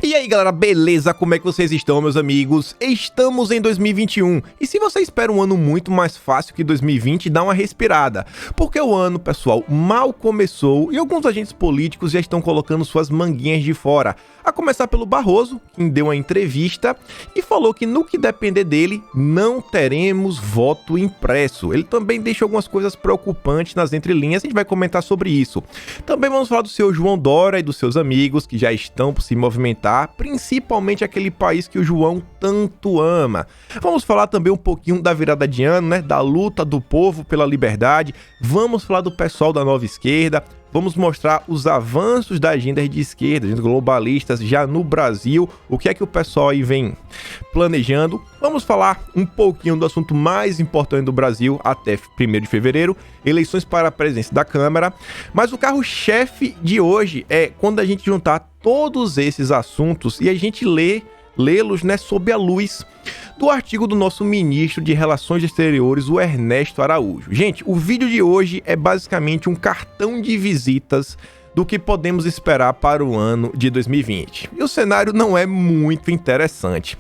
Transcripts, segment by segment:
E aí galera, beleza? Como é que vocês estão, meus amigos? Estamos em 2021 e se você espera um ano muito mais fácil que 2020, dá uma respirada, porque o ano, pessoal, mal começou e alguns agentes políticos já estão colocando suas manguinhas de fora. A começar pelo Barroso, quem deu uma entrevista e falou que no que depender dele, não teremos voto impresso. Ele também deixou algumas coisas preocupantes nas entrelinhas, a gente vai comentar sobre isso. Também vamos falar do seu João Dória e dos seus amigos que já estão por se movimentar, principalmente aquele país que o João tanto ama. Vamos falar também um pouquinho da virada de ano, né? Da luta do povo pela liberdade. Vamos falar do pessoal da nova esquerda. Vamos mostrar os avanços da agenda de esquerda, agendas globalistas já no Brasil, o que é que o pessoal aí vem planejando. Vamos falar um pouquinho do assunto mais importante do Brasil até 1º de fevereiro, eleições para a presidência da Câmara. Mas o carro-chefe de hoje é quando a gente juntar todos esses assuntos e a gente lê-los, né, sob a luz do artigo do nosso ministro de Relações Exteriores, o Ernesto Araújo. Gente, o vídeo de hoje é basicamente um cartão de visitas do que podemos esperar para o ano de 2020. E o cenário não é muito interessante.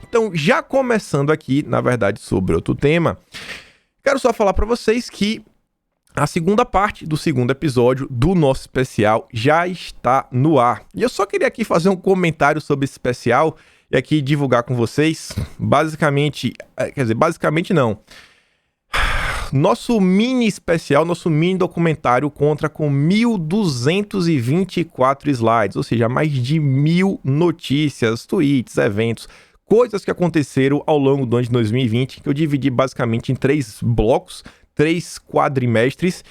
Então, já começando aqui, na verdade, sobre outro tema, quero só falar para vocês que a segunda parte do segundo episódio do nosso especial já está no ar. E eu só queria aqui fazer um comentário sobre esse especial e aqui divulgar com vocês, basicamente não, nosso mini especial, nosso mini documentário conta com 1.224 slides, ou seja, mais de 1.000 notícias, tweets, eventos, coisas que aconteceram ao longo do ano de 2020, que eu dividi basicamente em 3 blocos, 3 quadrimestres.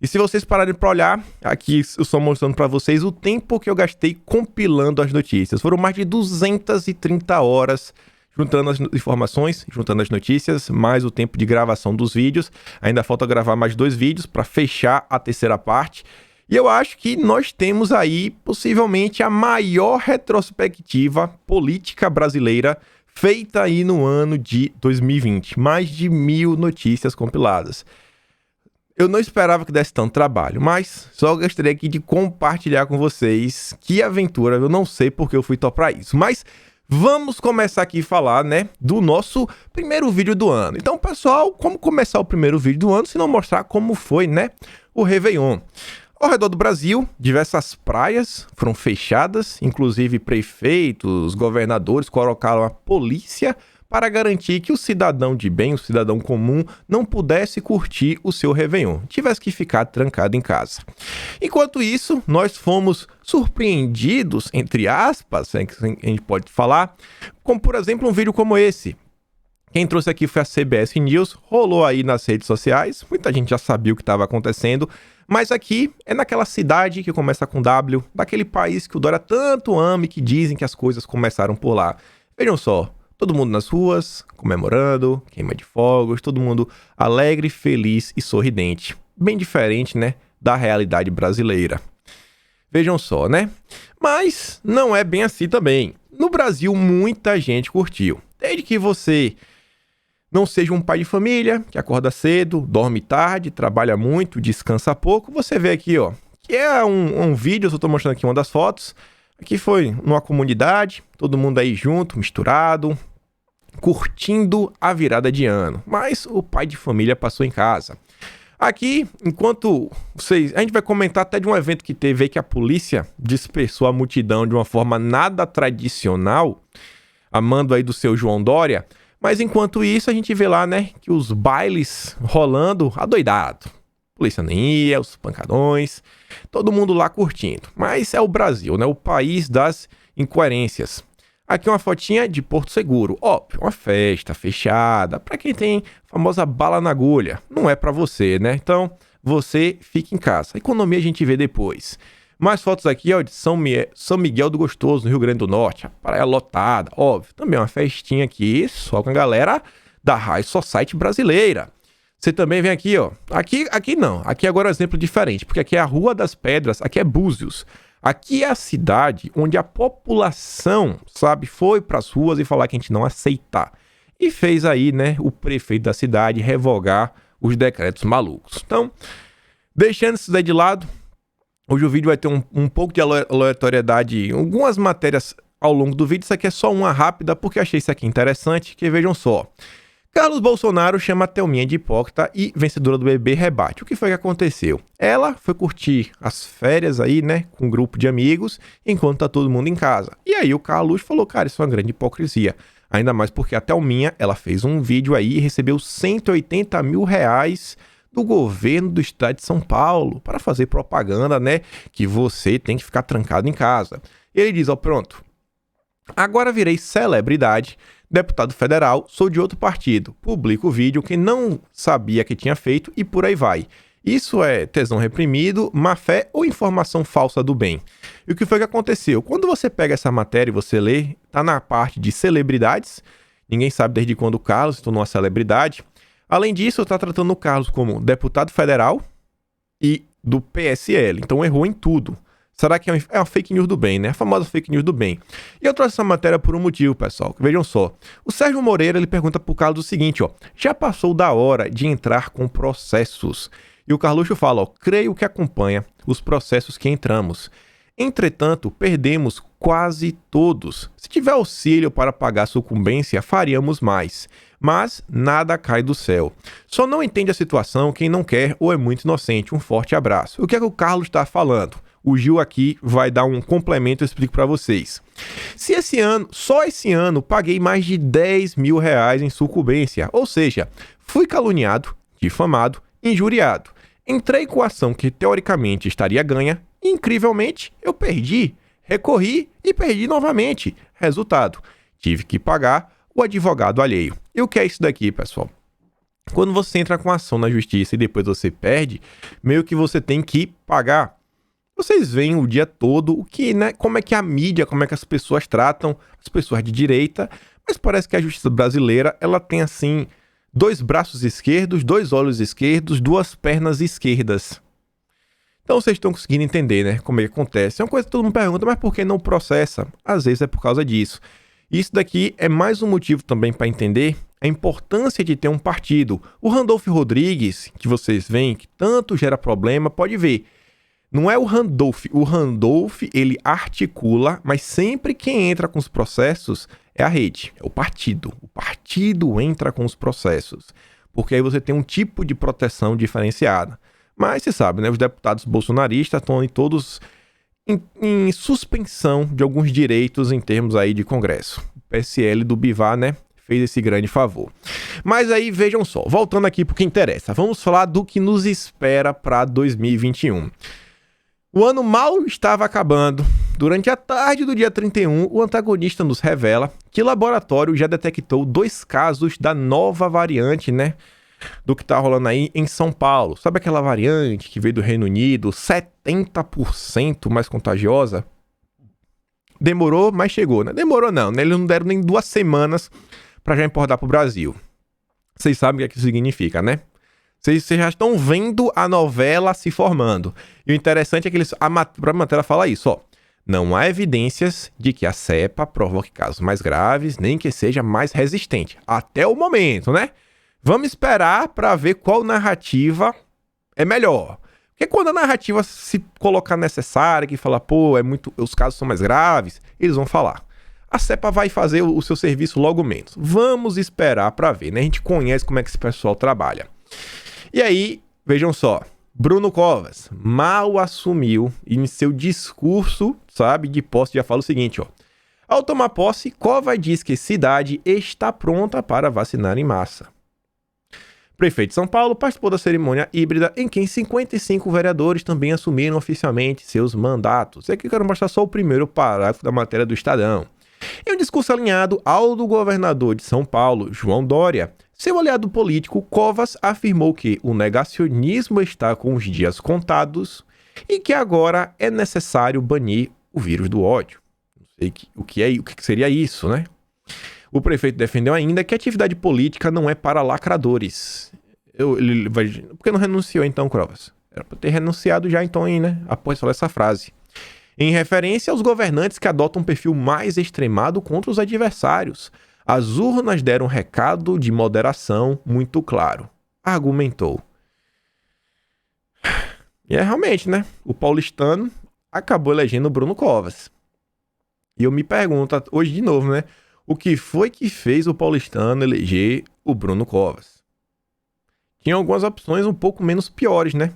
E se vocês pararem para olhar, aqui eu estou mostrando para vocês o tempo que eu gastei compilando as notícias. Foram mais de 230 horas juntando as informações, juntando as notícias, mais o tempo de gravação dos vídeos. Ainda falta gravar mais 2 vídeos para fechar a terceira parte. E eu acho que nós temos aí, possivelmente, a maior retrospectiva política brasileira feita aí no ano de 2020. Mais de 1.000 notícias compiladas. Eu não esperava que desse tanto trabalho, mas só gostaria aqui de compartilhar com vocês que aventura, eu não sei porque eu fui topar isso, mas vamos começar aqui a falar, né, do nosso primeiro vídeo do ano. Então, pessoal, como começar o primeiro vídeo do ano se não mostrar como foi, né, o Réveillon? Ao redor do Brasil, diversas praias foram fechadas, inclusive prefeitos, governadores colocaram a polícia para garantir que o cidadão de bem, o cidadão comum, não pudesse curtir o seu Réveillon, tivesse que ficar trancado em casa. Enquanto isso, nós fomos surpreendidos, entre aspas, que a gente pode falar, como por exemplo um vídeo como esse. Quem trouxe aqui foi a CBS News, rolou aí nas redes sociais, muita gente já sabia o que estava acontecendo, mas aqui é naquela cidade que começa com W, daquele país que o Dória tanto ama e que dizem que as coisas começaram por lá. Vejam só. Todo mundo nas ruas, comemorando, queima de fogos, todo mundo alegre, feliz e sorridente. Bem diferente, né, da realidade brasileira. Vejam só, né? Mas não é bem assim também. No Brasil, muita gente curtiu. Desde que você não seja um pai de família, que acorda cedo, dorme tarde, trabalha muito, descansa pouco, você vê aqui, ó, que é um vídeo, eu só tô mostrando aqui uma das fotos. Aqui foi numa comunidade, todo mundo aí junto, misturado, curtindo a virada de ano. Mas o pai de família passou em casa. Aqui, enquanto a gente vai comentar até de um evento que teve aí que a polícia dispersou a multidão de uma forma nada tradicional, a mando aí do seu João Dória. Mas enquanto isso, a gente vê lá, né, que os bailes rolando adoidado. A polícia nem ia, os pancadões, todo mundo lá curtindo. Mas é o Brasil, né? O país das incoerências. Aqui uma fotinha de Porto Seguro. Óbvio, uma festa fechada, para quem tem a famosa bala na agulha. Não é para você, né? Então, você fica em casa. A economia a gente vê depois. Mais fotos aqui, ó, de São Miguel do Gostoso, no Rio Grande do Norte. A praia lotada, óbvio. Também uma festinha aqui, só com a galera da High Society brasileira. Você também vem aqui, ó. Aqui não. Aqui agora é um exemplo diferente, porque aqui é a Rua das Pedras, aqui é Búzios. Aqui é a cidade onde a população, sabe, foi para as ruas e falar que a gente não aceitar. E fez aí, né, o prefeito da cidade revogar os decretos malucos. Então, deixando isso daí de lado, hoje o vídeo vai ter um pouco de aleatoriedade, algumas matérias ao longo do vídeo. Isso aqui é só uma rápida, porque achei isso aqui interessante, que vejam só. Carlos Bolsonaro chama a Thelminha de hipócrita e vencedora do BBB rebate. O que foi que aconteceu? Ela foi curtir as férias aí, né, com um grupo de amigos, enquanto tá todo mundo em casa. E aí o Carlos falou, cara, isso é uma grande hipocrisia. Ainda mais porque a Thelminha, ela fez um vídeo aí e recebeu 180 mil reais do governo do estado de São Paulo para fazer propaganda, né, que você tem que ficar trancado em casa. Ele diz, ó, pronto, agora virei celebridade, deputado federal, sou de outro partido, publico o vídeo que não sabia que tinha feito e por aí vai. Isso é tesão reprimido, má fé ou informação falsa do bem? E o que foi que aconteceu? Quando você pega essa matéria e você lê, tá na parte de celebridades, ninguém sabe desde quando o Carlos se tornou uma celebridade. Além disso, tá tratando o Carlos como deputado federal e do PSL, então errou em tudo. Será que é uma fake news do bem, né? A famosa fake news do bem. E eu trouxe essa matéria por um motivo, pessoal. Vejam só. O Sérgio Moreira, ele pergunta pro Carlos o seguinte, ó. Já passou da hora de entrar com processos? E o Carluxo fala, ó. Creio que acompanha os processos que entramos. Entretanto, perdemos quase todos. Se tiver auxílio para pagar sucumbência, faríamos mais. Mas nada cai do céu. Só não entende a situação quem não quer ou é muito inocente. Um forte abraço. O que é que o Carlos está falando? O Gil aqui vai dar um complemento, eu explico para vocês. Se esse ano, só esse ano, paguei mais de 10 mil reais em sucumbência, ou seja, fui caluniado, difamado, injuriado. Entrei com a ação que teoricamente estaria ganha e, incrivelmente, eu perdi, recorri e perdi novamente. Resultado, tive que pagar o advogado alheio. E o que é isso daqui, pessoal? Quando você entra com a ação na justiça e depois você perde, meio que você tem que pagar. Vocês veem o dia todo o que, né, como é que a mídia, como é que as pessoas tratam as pessoas de direita, mas parece que a justiça brasileira, ela tem assim, 2 braços esquerdos, 2 olhos esquerdos, 2 pernas esquerdas. Então vocês estão conseguindo entender, né, como é que acontece. É uma coisa que todo mundo pergunta, mas por que não processa? Às vezes é por causa disso. Isso daqui é mais um motivo também para entender a importância de ter um partido. O Randolph Rodrigues, que vocês veem que tanto gera problema, pode ver. Não é o Randolph, ele articula, mas sempre quem entra com os processos é a rede, é o partido. O partido entra com os processos, porque aí você tem um tipo de proteção diferenciada. Mas você sabe, né, os deputados bolsonaristas estão todos em suspensão de alguns direitos em termos aí de Congresso. O PSL do Bivar, né, fez esse grande favor. Mas aí, vejam só, voltando aqui para o que interessa, vamos falar do que nos espera para 2021. O ano mal estava acabando. Durante a tarde do dia 31, o antagonista nos revela que o laboratório já detectou 2 casos da nova variante, né? Do que tá rolando aí em São Paulo. Sabe aquela variante que veio do Reino Unido, 70% mais contagiosa? Demorou, mas chegou, né? Demorou não, né? Eles não deram nem 2 semanas para já importar pro Brasil. Vocês sabem o que é que isso significa, né? Vocês já estão vendo a novela se formando. E o interessante é que a matéria fala isso, ó. Não há evidências de que a cepa provoque casos mais graves, nem que seja mais resistente. Até o momento, né? Vamos esperar para ver qual narrativa é melhor. Porque quando a narrativa se colocar necessária, que fala, pô, os casos são mais graves, eles vão falar. A cepa vai fazer o seu serviço logo menos. Vamos esperar para ver, né? A gente conhece como é que esse pessoal trabalha. E aí, vejam só, Bruno Covas mal assumiu e em seu discurso, sabe, de posse já fala o seguinte, ó. Ao tomar posse, Covas diz que cidade está pronta para vacinar em massa. Prefeito de São Paulo participou da cerimônia híbrida em que 55 vereadores também assumiram oficialmente seus mandatos. E aqui eu quero mostrar só o primeiro parágrafo da matéria do Estadão. Em um discurso alinhado ao do governador de São Paulo, João Dória, seu aliado político, Covas, afirmou que o negacionismo está com os dias contados e que agora é necessário banir o vírus do ódio. Não sei o que seria isso, né? O prefeito defendeu ainda que a atividade política não é para lacradores. Por que não renunciou então, Covas? Era para ter renunciado já então, né? Após falar essa frase. Em referência aos governantes que adotam um perfil mais extremado contra os adversários. As urnas deram um recado de moderação muito claro. Argumentou. E é realmente, né? O paulistano acabou elegendo o Bruno Covas. E eu me pergunto, hoje de novo, né? O que foi que fez o paulistano eleger o Bruno Covas? Tinha algumas opções um pouco menos piores, né?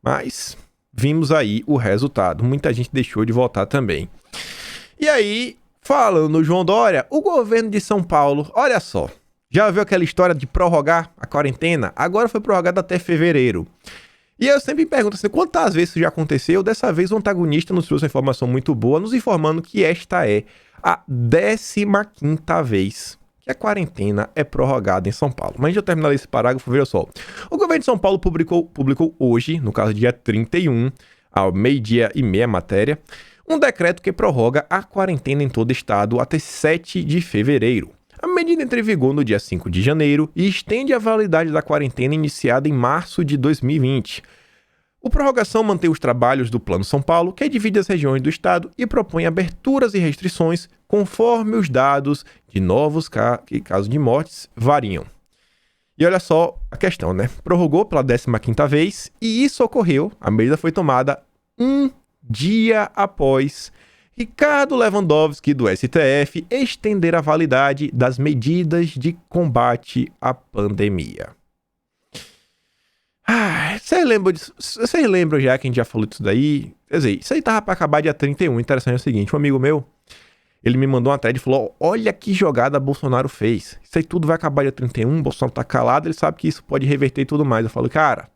Mas vimos aí o resultado. Muita gente deixou de votar também. E aí, falando no João Dória, o governo de São Paulo, olha só, já viu aquela história de prorrogar a quarentena? Agora foi prorrogada até fevereiro. E eu sempre me pergunto assim, quantas vezes isso já aconteceu? Dessa vez o antagonista nos trouxe uma informação muito boa, nos informando que esta é a 15ª vez que a quarentena é prorrogada em São Paulo. Mas antes de eu terminar esse parágrafo, veja só. O governo de São Paulo publicou hoje, no caso dia 31, ao 12h30 a matéria, um decreto que prorroga a quarentena em todo o estado até 7 de fevereiro. A medida entra em vigor no dia 5 de janeiro e estende a validade da quarentena iniciada em março de 2020. A prorrogação mantém os trabalhos do Plano São Paulo, que divide as regiões do estado e propõe aberturas e restrições conforme os dados de novos casos de mortes variam. E olha só a questão, né? Prorrogou pela 15ª vez e isso ocorreu, a medida foi tomada um dia após Ricardo Lewandowski, do STF, estender a validade das medidas de combate à pandemia. Vocês lembram já que a gente já falou disso daí? Quer dizer, isso aí tava pra acabar dia 31. Interessante é o seguinte, um amigo meu, ele me mandou uma thread e falou, olha que jogada Bolsonaro fez. Isso aí tudo vai acabar dia 31, Bolsonaro tá calado, ele sabe que isso pode reverter e tudo mais. Eu falo, cara,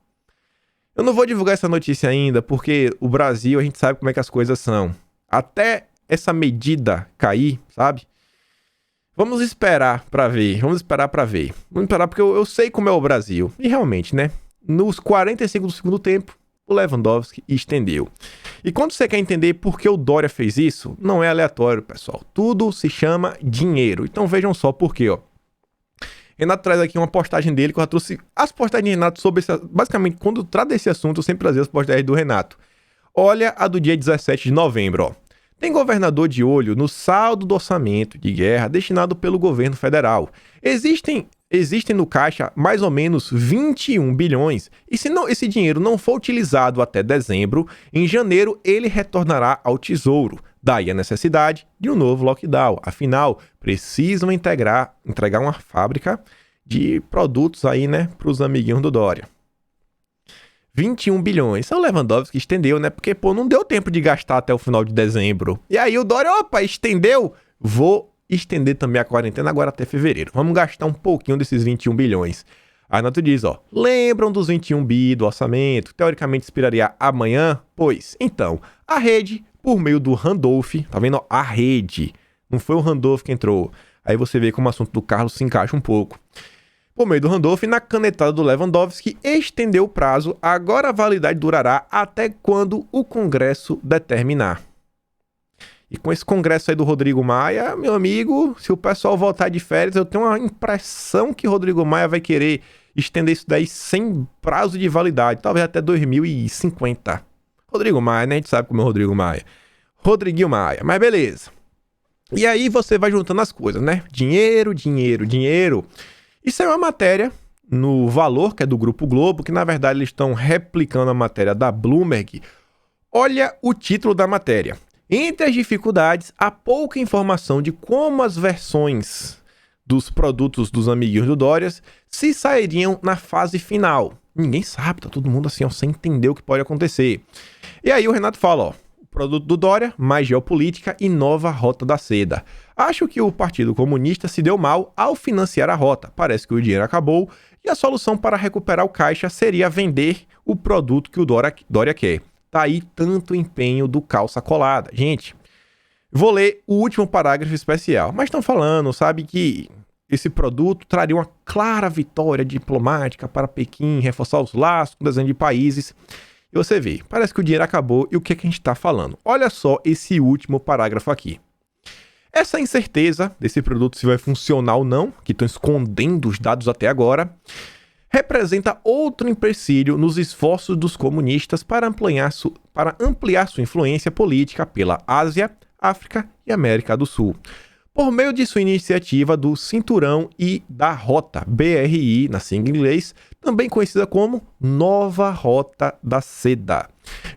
eu não vou divulgar essa notícia ainda, porque o Brasil, a gente sabe como é que as coisas são. Até essa medida cair, sabe? Vamos esperar pra ver. Vamos esperar porque eu sei como é o Brasil. E realmente, né? Nos 45 do segundo tempo, o Lewandowski estendeu. E quando você quer entender por que o Dória fez isso, não é aleatório, pessoal. Tudo se chama dinheiro. Então vejam só por quê, ó. Renato traz aqui uma postagem dele, que eu já trouxe as postagens de Renato sobre esse... Basicamente, quando eu trato desse assunto, eu sempre trazia as postagens do Renato. Olha a do dia 17 de novembro, ó. Tem governador de olho no saldo do orçamento de guerra destinado pelo governo federal. Existem no caixa mais ou menos 21 bilhões e se esse dinheiro não for utilizado até dezembro, em janeiro ele retornará ao tesouro. Daí a necessidade de um novo lockdown. Afinal, precisam entregar uma fábrica de produtos aí, né, para os amiguinhos do Dória. 21 bilhões. O Lewandowski estendeu, né? Porque, não deu tempo de gastar até o final de dezembro. E aí o Dória, estendeu? Vou estender também a quarentena agora até fevereiro. Vamos gastar um pouquinho desses 21 bilhões. Aí Renato diz, lembram dos 21 bi do orçamento? Teoricamente expiraria amanhã? Pois, então, a rede, por meio do Randolph, tá vendo? A rede. Não foi o Randolph que entrou. Aí você vê como o assunto do Carlos se encaixa um pouco. Por meio do Randolph, na canetada do Lewandowski, estendeu o prazo. Agora a validade durará até quando o Congresso determinar. E com esse Congresso aí do Rodrigo Maia, meu amigo, se o pessoal voltar de férias, eu tenho uma impressão que Rodrigo Maia vai querer estender isso daí sem prazo de validade, talvez até 2050. Rodrigo Maia, né? A gente sabe como é o Rodrigo Maia. Rodriguinho Maia, mas beleza. E aí você vai juntando as coisas, né? Dinheiro, dinheiro, dinheiro. Isso é uma matéria no Valor, que é do Grupo Globo, que na verdade eles estão replicando a matéria da Bloomberg. Olha o título da matéria. Entre as dificuldades, há pouca informação de como as versões dos produtos dos amiguinhos do Dória se sairiam na fase final. Ninguém sabe, tá todo mundo assim, sem entender o que pode acontecer. E aí o Renato fala, o produto do Dória, mais geopolítica e nova rota da seda. Acho que o Partido Comunista se deu mal ao financiar a rota. Parece que o dinheiro acabou e a solução para recuperar o caixa seria vender o produto que o Dória quer. Tá aí tanto empenho do calça colada. Gente, vou ler o último parágrafo especial. Mas estão falando, sabe, que esse produto traria uma clara vitória diplomática para Pequim, reforçar os laços com desenho de países. E você vê, parece que o dinheiro acabou e o que a gente está falando? Olha só esse último parágrafo aqui. Essa incerteza desse produto se vai funcionar ou não, que estão escondendo os dados até agora, representa outro empecilho nos esforços dos comunistas para ampliar sua influência política pela Ásia, África e América do Sul, por meio de sua iniciativa do Cinturão e da Rota, BRI, na sigla em inglês, também conhecida como Nova Rota da Seda.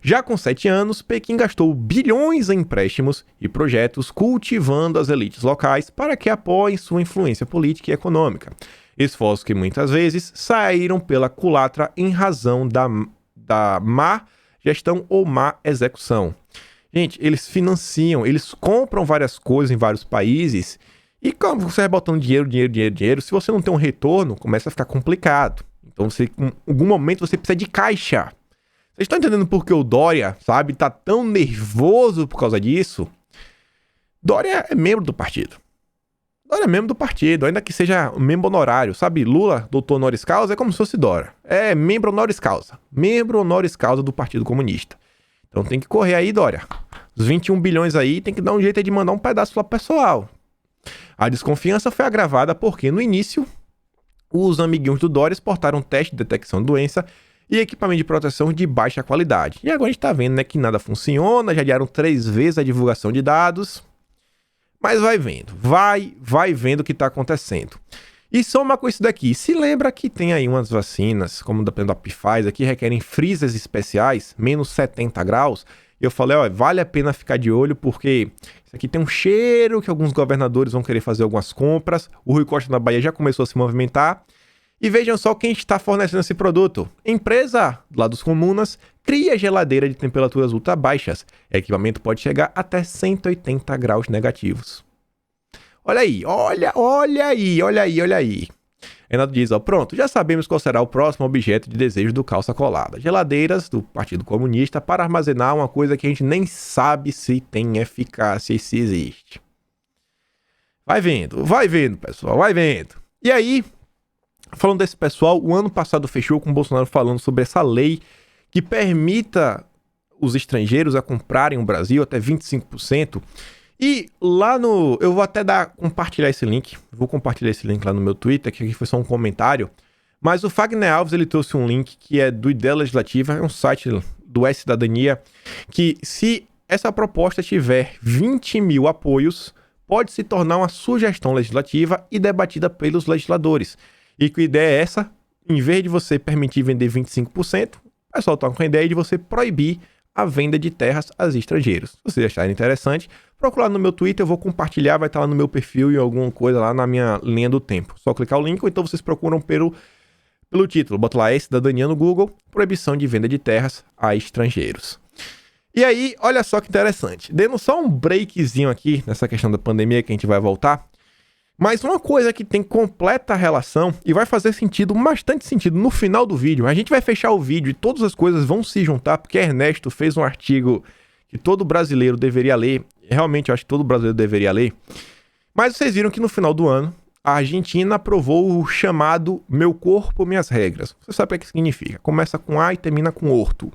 Já com 7 anos, Pequim gastou bilhões em empréstimos e projetos cultivando as elites locais para que apoiem sua influência política e econômica. Esforços que muitas vezes saíram pela culatra em razão da má gestão ou má execução. Gente, eles financiam, eles compram várias coisas em vários países e como você vai botando dinheiro, se você não tem um retorno, começa a ficar complicado. Então, em algum momento você precisa de caixa. Vocês estão entendendo por que o Dória, sabe, tá tão nervoso por causa disso? Dória é membro do partido. Dória é membro do partido, ainda que seja membro honorário, sabe? Lula, doutor honoris causa, é como se fosse Dória. É membro honoris causa. Membro honoris causa do Partido Comunista. Então tem que correr aí, Dória. Os 21 bilhões aí tem que dar um jeito de mandar um pedaço para o pessoal. A desconfiança foi agravada porque, no início, os amiguinhos do Dória exportaram teste de detecção de doença e equipamento de proteção de baixa qualidade. E agora a gente tá vendo, né, que nada funciona, já adiaram 3 vezes a divulgação de dados. Mas vai vendo, vai vendo o que tá acontecendo. E soma com isso daqui, se lembra que tem aí umas vacinas, como da Pfizer, que requerem freezers especiais, menos 70 graus. E eu falei, ó, vale a pena ficar de olho, porque isso aqui tem um cheiro que alguns governadores vão querer fazer algumas compras. O Rui Costa na Bahia já começou a se movimentar. E vejam só quem está fornecendo esse produto. Empresa lá dos comunas cria geladeira de temperaturas ultra baixas. O equipamento pode chegar até 180 graus negativos. Olha aí, olha aí. Renato diz, ó, pronto, já sabemos qual será o próximo objeto de desejo do Calça Colada. Geladeiras do Partido Comunista para armazenar uma coisa que a gente nem sabe se tem eficácia e se existe. Vai vendo, pessoal, vai vendo. E aí, falando desse pessoal, o ano passado fechou com o Bolsonaro falando sobre essa lei que permita os estrangeiros a comprarem o Brasil até 25%. E lá no... Eu vou até compartilhar esse link. Vou compartilhar esse link lá no meu Twitter, que aqui foi só um comentário. Mas o Fagner Alves, ele trouxe um link que é do Ideia Legislativa, é um site do E-Cidadania, que se essa proposta tiver 20 mil apoios, pode se tornar uma sugestão legislativa e debatida pelos legisladores. E que a ideia é essa, em vez de você permitir vender 25%, o pessoal está com a ideia de você proibir a venda de terras aos estrangeiros. Se vocês acharem interessante, procura lá no meu Twitter, eu vou compartilhar, vai estar lá no meu perfil e alguma coisa lá na minha linha do tempo. Só clicar o link ou então vocês procuram pelo título. Bota lá E-Cidadania no Google, proibição de venda de terras a estrangeiros. E aí, olha só que interessante. Dando só um breakzinho aqui nessa questão da pandemia que a gente vai voltar. Mas uma coisa que tem completa relação e vai fazer sentido, bastante sentido, no final do vídeo. A gente vai fechar o vídeo e todas as coisas vão se juntar, porque Ernesto fez um artigo que todo brasileiro deveria ler. Realmente, eu acho que todo brasileiro deveria ler. Mas vocês viram que no final do ano, a Argentina aprovou o chamado Meu Corpo, Minhas Regras. Você sabe o que significa. Começa com A e termina com orto.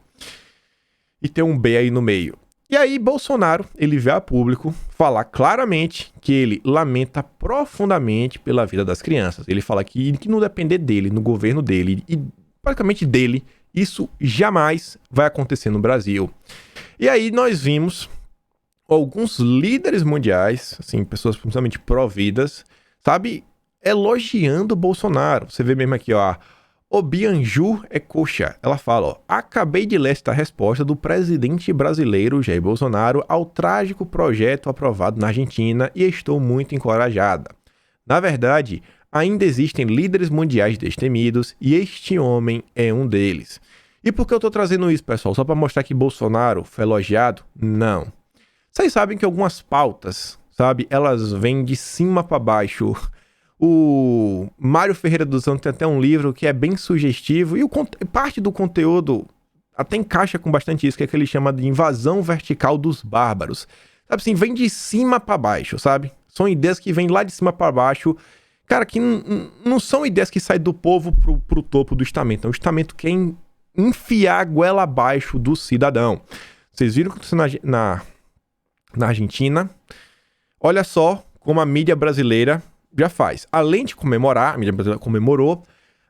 E tem um B aí no meio. E aí, Bolsonaro, ele veio a público falar claramente que ele lamenta profundamente pela vida das crianças. Ele fala que não depender dele, no governo dele e praticamente dele, isso jamais vai acontecer no Brasil. E aí nós vimos alguns líderes mundiais, assim, pessoas principalmente pró-vidas, sabe, elogiando o Bolsonaro. Você vê mesmo aqui, ó, Obianju Ecocha, ela fala, ó, acabei de ler esta resposta do presidente brasileiro Jair Bolsonaro ao trágico projeto aprovado na Argentina e estou muito encorajada. Na verdade, ainda existem líderes mundiais destemidos e este homem é um deles. E por que eu tô trazendo isso, pessoal? Só para mostrar que Bolsonaro foi elogiado? Não. Vocês sabem que algumas pautas, sabe, elas vêm de cima para baixo. O Mário Ferreira dos Santos tem até um livro que é bem sugestivo e parte do conteúdo até encaixa com bastante isso, que é que ele chama de invasão vertical dos bárbaros. Sabe assim, vem de cima para baixo, sabe? São ideias que vêm lá de cima para baixo. Cara, que não são ideias que saem do povo pro topo do estamento. O estamento quer enfiar a goela abaixo do cidadão. Vocês viram que na Argentina, olha só como a mídia brasileira já faz. Além de comemorar, a mídia brasileira comemorou,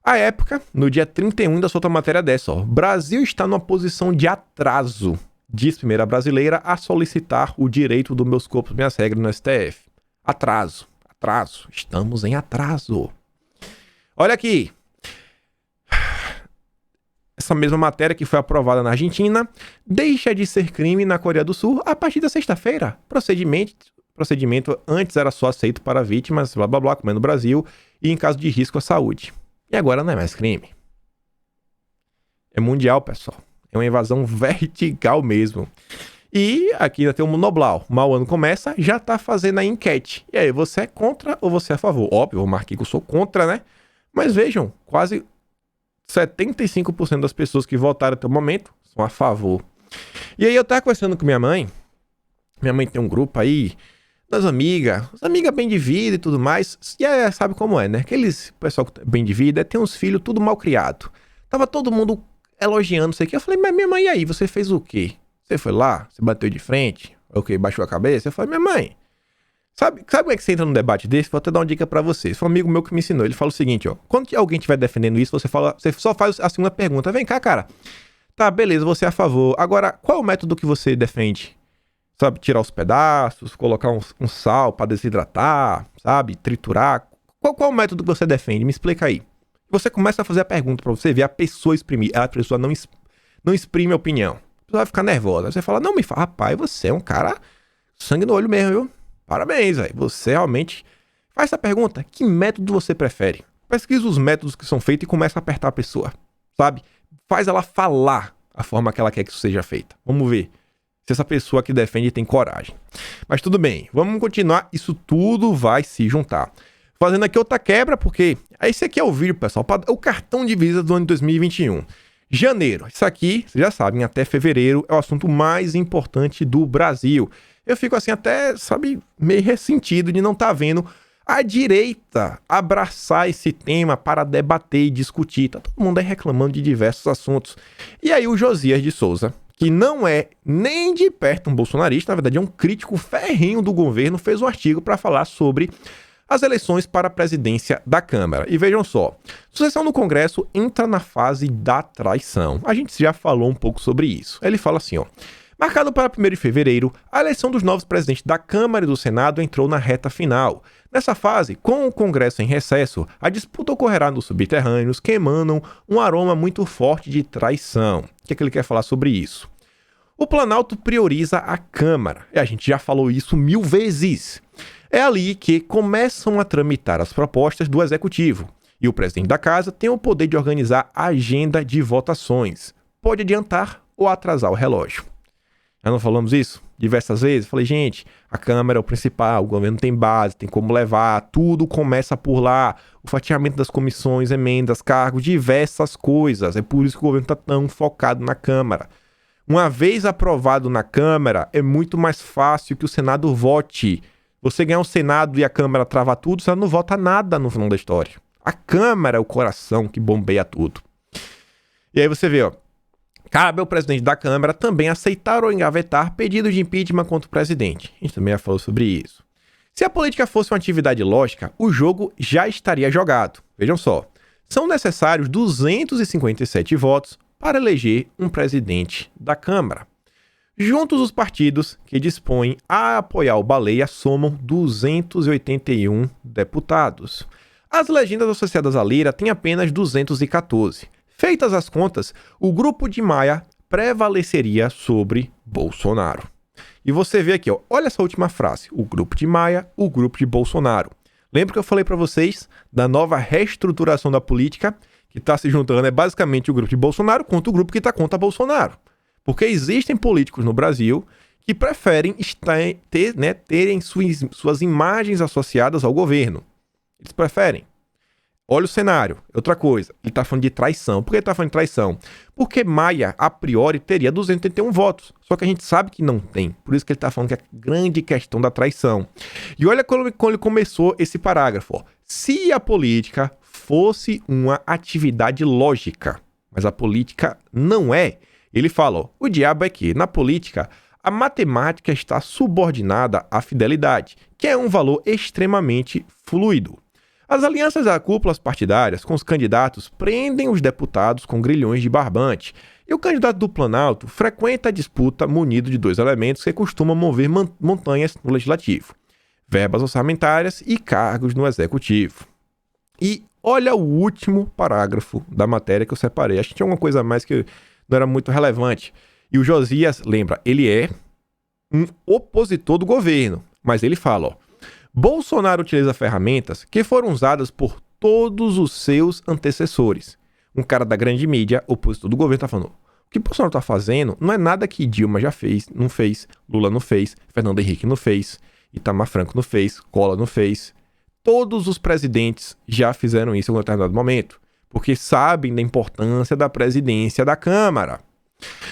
a época, no dia 31, ainda solta uma matéria dessa, ó. Brasil está numa posição de atraso, diz primeira brasileira, a solicitar o direito do meus corpos, minhas regras no STF. Atraso. Estamos em atraso. Olha aqui. essa mesma matéria que foi aprovada na Argentina deixa de ser crime na Coreia do Sul a partir da sexta-feira. Procedimento antes era só aceito para vítimas, blá blá blá, como é no Brasil, e em caso de risco à saúde. E agora não é mais crime. É mundial, pessoal. É uma invasão vertical mesmo. E aqui ainda tem o Monoblau. Mal o ano começa, já tá fazendo a enquete. E aí, você é contra ou você é a favor? Óbvio, eu marquei que eu sou contra, né? Mas vejam, quase 75% das pessoas que votaram até o momento são a favor. E aí eu tava conversando com minha mãe. Minha mãe tem um grupo aí das amigas bem de vida e tudo mais. E aí, sabe como é, né? Aqueles pessoal bem de vida tem uns filhos tudo mal criado. Tava todo mundo elogiando isso aqui. Eu falei, mas minha mãe, e aí? Você fez o quê? Você foi lá? Você bateu de frente? O quê? Baixou a cabeça? Eu falei, minha mãe, sabe como é que você entra num debate desse? Vou até dar uma dica pra vocês. Foi um amigo meu que me ensinou. Ele fala o seguinte, ó. Quando alguém estiver defendendo isso, você só faz a segunda pergunta. Vem cá, cara. Tá, beleza, você é a favor. Agora, qual é o método que você defende? Sabe, tirar os pedaços, colocar um sal pra desidratar, sabe, triturar. Qual é o método que você defende? Me explica aí. Você começa a fazer a pergunta pra você ver a pessoa exprimir. A pessoa não exprime a opinião. A pessoa vai ficar nervosa. Você fala, não me fala, rapaz, você é um cara sangue no olho mesmo, viu? Parabéns, velho. Você realmente faz essa pergunta. Que método você prefere? Pesquisa os métodos que são feitos e começa a apertar a pessoa, sabe? Faz ela falar a forma que ela quer que isso seja feita. Vamos ver se essa pessoa que defende tem coragem. Mas tudo bem, vamos continuar. Isso tudo vai se juntar. Fazendo aqui outra quebra, porque esse aqui é o vídeo, pessoal, o cartão de visita do ano de 2021. Janeiro. Isso aqui, vocês já sabem, até fevereiro é o assunto mais importante do Brasil. Eu fico assim até, sabe, meio ressentido de não estar vendo a direita abraçar esse tema para debater e discutir. Tá todo mundo aí reclamando de diversos assuntos. E aí o Josias de Souza, que não é nem de perto um bolsonarista, na verdade é um crítico ferrenho do governo, fez um artigo para falar sobre as eleições para a presidência da Câmara. E vejam só, sucessão no Congresso entra na fase da traição. A gente já falou um pouco sobre isso. Ele fala assim, ó. Marcado para 1º de fevereiro, a eleição dos novos presidentes da Câmara e do Senado entrou na reta final. Nessa fase, com o Congresso em recesso, a disputa ocorrerá nos subterrâneos que emanam um aroma muito forte de traição. O que é que ele quer falar sobre isso? O Planalto prioriza a Câmara, e a gente já falou isso 1000 vezes. É ali que começam a tramitar as propostas do Executivo, e o presidente da Casa tem o poder de organizar a agenda de votações. Pode adiantar ou atrasar o relógio. Já não falamos isso diversas vezes? Falei, gente, a Câmara é o principal, o governo tem base, tem como levar, tudo começa por lá. O fatiamento das comissões, emendas, cargos, diversas coisas. É por isso que o governo está tão focado na Câmara. Uma vez aprovado na Câmara, é muito mais fácil que o Senado vote. Você ganhar o Senado e a Câmara travar tudo, você não vota nada no final da história. A Câmara é o coração que bombeia tudo. E aí você vê, ó. Cabe ao presidente da Câmara também aceitar ou engavetar pedidos de impeachment contra o presidente. A gente também já falou sobre isso. Se a política fosse uma atividade lógica, o jogo já estaria jogado. Vejam só, são necessários 257 votos para eleger um presidente da Câmara. Juntos, os partidos que dispõem a apoiar o Baleia somam 281 deputados. As legendas associadas à Lira têm apenas 214. Feitas as contas, o grupo de Maia prevaleceria sobre Bolsonaro. E você vê aqui, ó, olha essa última frase, o grupo de Maia, o grupo de Bolsonaro. Lembra que eu falei para vocês da nova reestruturação da política, que está se juntando, é basicamente o grupo de Bolsonaro contra o grupo que está contra Bolsonaro. Porque existem políticos no Brasil que preferem terem suas imagens associadas ao governo. Eles preferem. Olha o cenário. Outra coisa, ele está falando de traição. Por que ele está falando de traição? Porque Maia, a priori, teria 281 votos. Só que a gente sabe que não tem. Por isso que ele está falando que é a grande questão da traição. E olha quando ele começou esse parágrafo. Ó. Se a política fosse uma atividade lógica, mas a política não é, ele fala, ó, o diabo é que, na política, a matemática está subordinada à fidelidade, que é um valor extremamente fluido. As alianças a cúpulas partidárias com os candidatos prendem os deputados com grilhões de barbante, e o candidato do Planalto frequenta a disputa munido de 2 elementos que costumam mover montanhas no Legislativo: verbas orçamentárias e cargos no Executivo. E Olha o último parágrafo da matéria que eu separei. Acho que tinha alguma coisa a mais que não era muito relevante. E o Josias, lembra, ele é um opositor do governo. Mas ele fala, ó. Bolsonaro utiliza ferramentas que foram usadas por todos os seus antecessores. Um cara da grande mídia, opositor do governo, tá falando: o que Bolsonaro tá fazendo não é nada que Dilma já fez, não fez, Lula não fez, Fernando Henrique não fez, Itamar Franco não fez, Collor não fez. Todos os presidentes já fizeram isso em um determinado momento, porque sabem da importância da presidência da Câmara.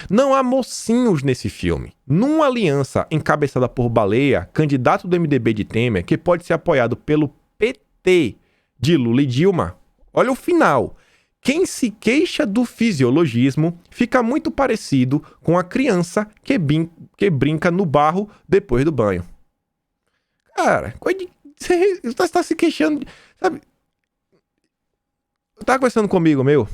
Não há mocinhos nesse filme. Numa aliança encabeçada por Baleia, candidato do MDB de Temer, que pode ser apoiado pelo PT de Lula e Dilma, olha o final. Quem se queixa do fisiologismo fica muito parecido com a criança que brinca no barro depois do banho. Cara, você está se queixando, sabe? Eu tava conversando comigo, eu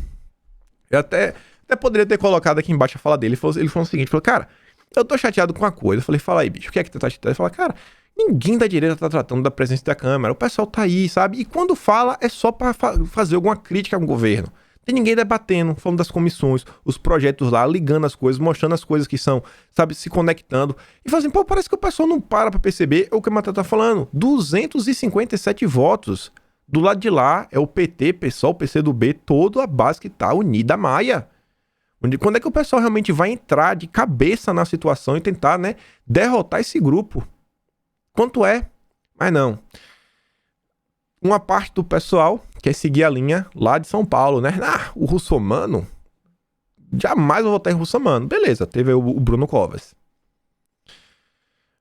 até poderia ter colocado aqui embaixo a fala dele. Ele falou o seguinte, falou, cara, eu tô chateado com uma coisa. Eu falei, fala aí, bicho, o que é que tu tá chateado? Ele falou, cara, ninguém da direita tá tratando da presença da Câmara. O pessoal tá aí, sabe? E quando fala, é só pra fazer alguma crítica ao governo. Tem ninguém debatendo, falando das comissões, os projetos lá, ligando as coisas, mostrando as coisas que são, sabe, se conectando. E fala assim, pô, parece que o pessoal não para pra perceber o que o Matheus tá falando. 257 votos. Do lado de lá é o PT, PSOL, PCdoB, toda a base que tá unida à Maia. Quando é que o pessoal realmente vai entrar de cabeça na situação e tentar, né, derrotar esse grupo? Quanto é? Mas não. Uma parte do pessoal quer seguir a linha lá de São Paulo, né? Ah, o russomano? Jamais vou votar em russomano. Beleza, teve o Bruno Covas.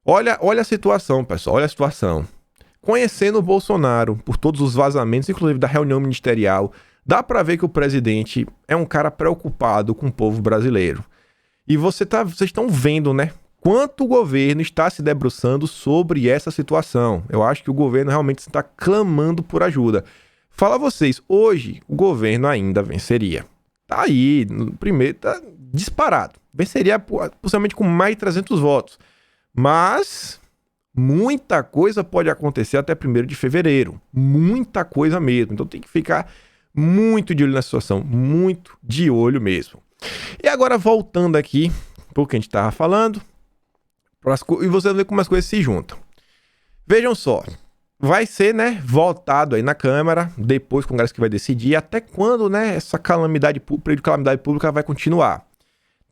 Olha a situação, pessoal. Olha a situação. Conhecendo o Bolsonaro por todos os vazamentos, inclusive da reunião ministerial, dá pra ver que o presidente é um cara preocupado com o povo brasileiro. E vocês estão vendo, né? Quanto o governo está se debruçando sobre essa situação. Eu acho que o governo realmente está clamando por ajuda. Fala a vocês, hoje o governo ainda venceria. Tá aí, no primeiro, tá disparado. Venceria possivelmente com mais de 300 votos. Mas muita coisa pode acontecer até 1º de fevereiro. Muita coisa mesmo. Então tem que ficar muito de olho na situação. Muito de olho mesmo. E agora voltando aqui pro que a gente estava falando. E você vê como as coisas se juntam. Vejam só. Vai ser, né, votado aí na Câmara. Depois o Congresso que vai decidir até quando, né, essa período de calamidade pública vai continuar.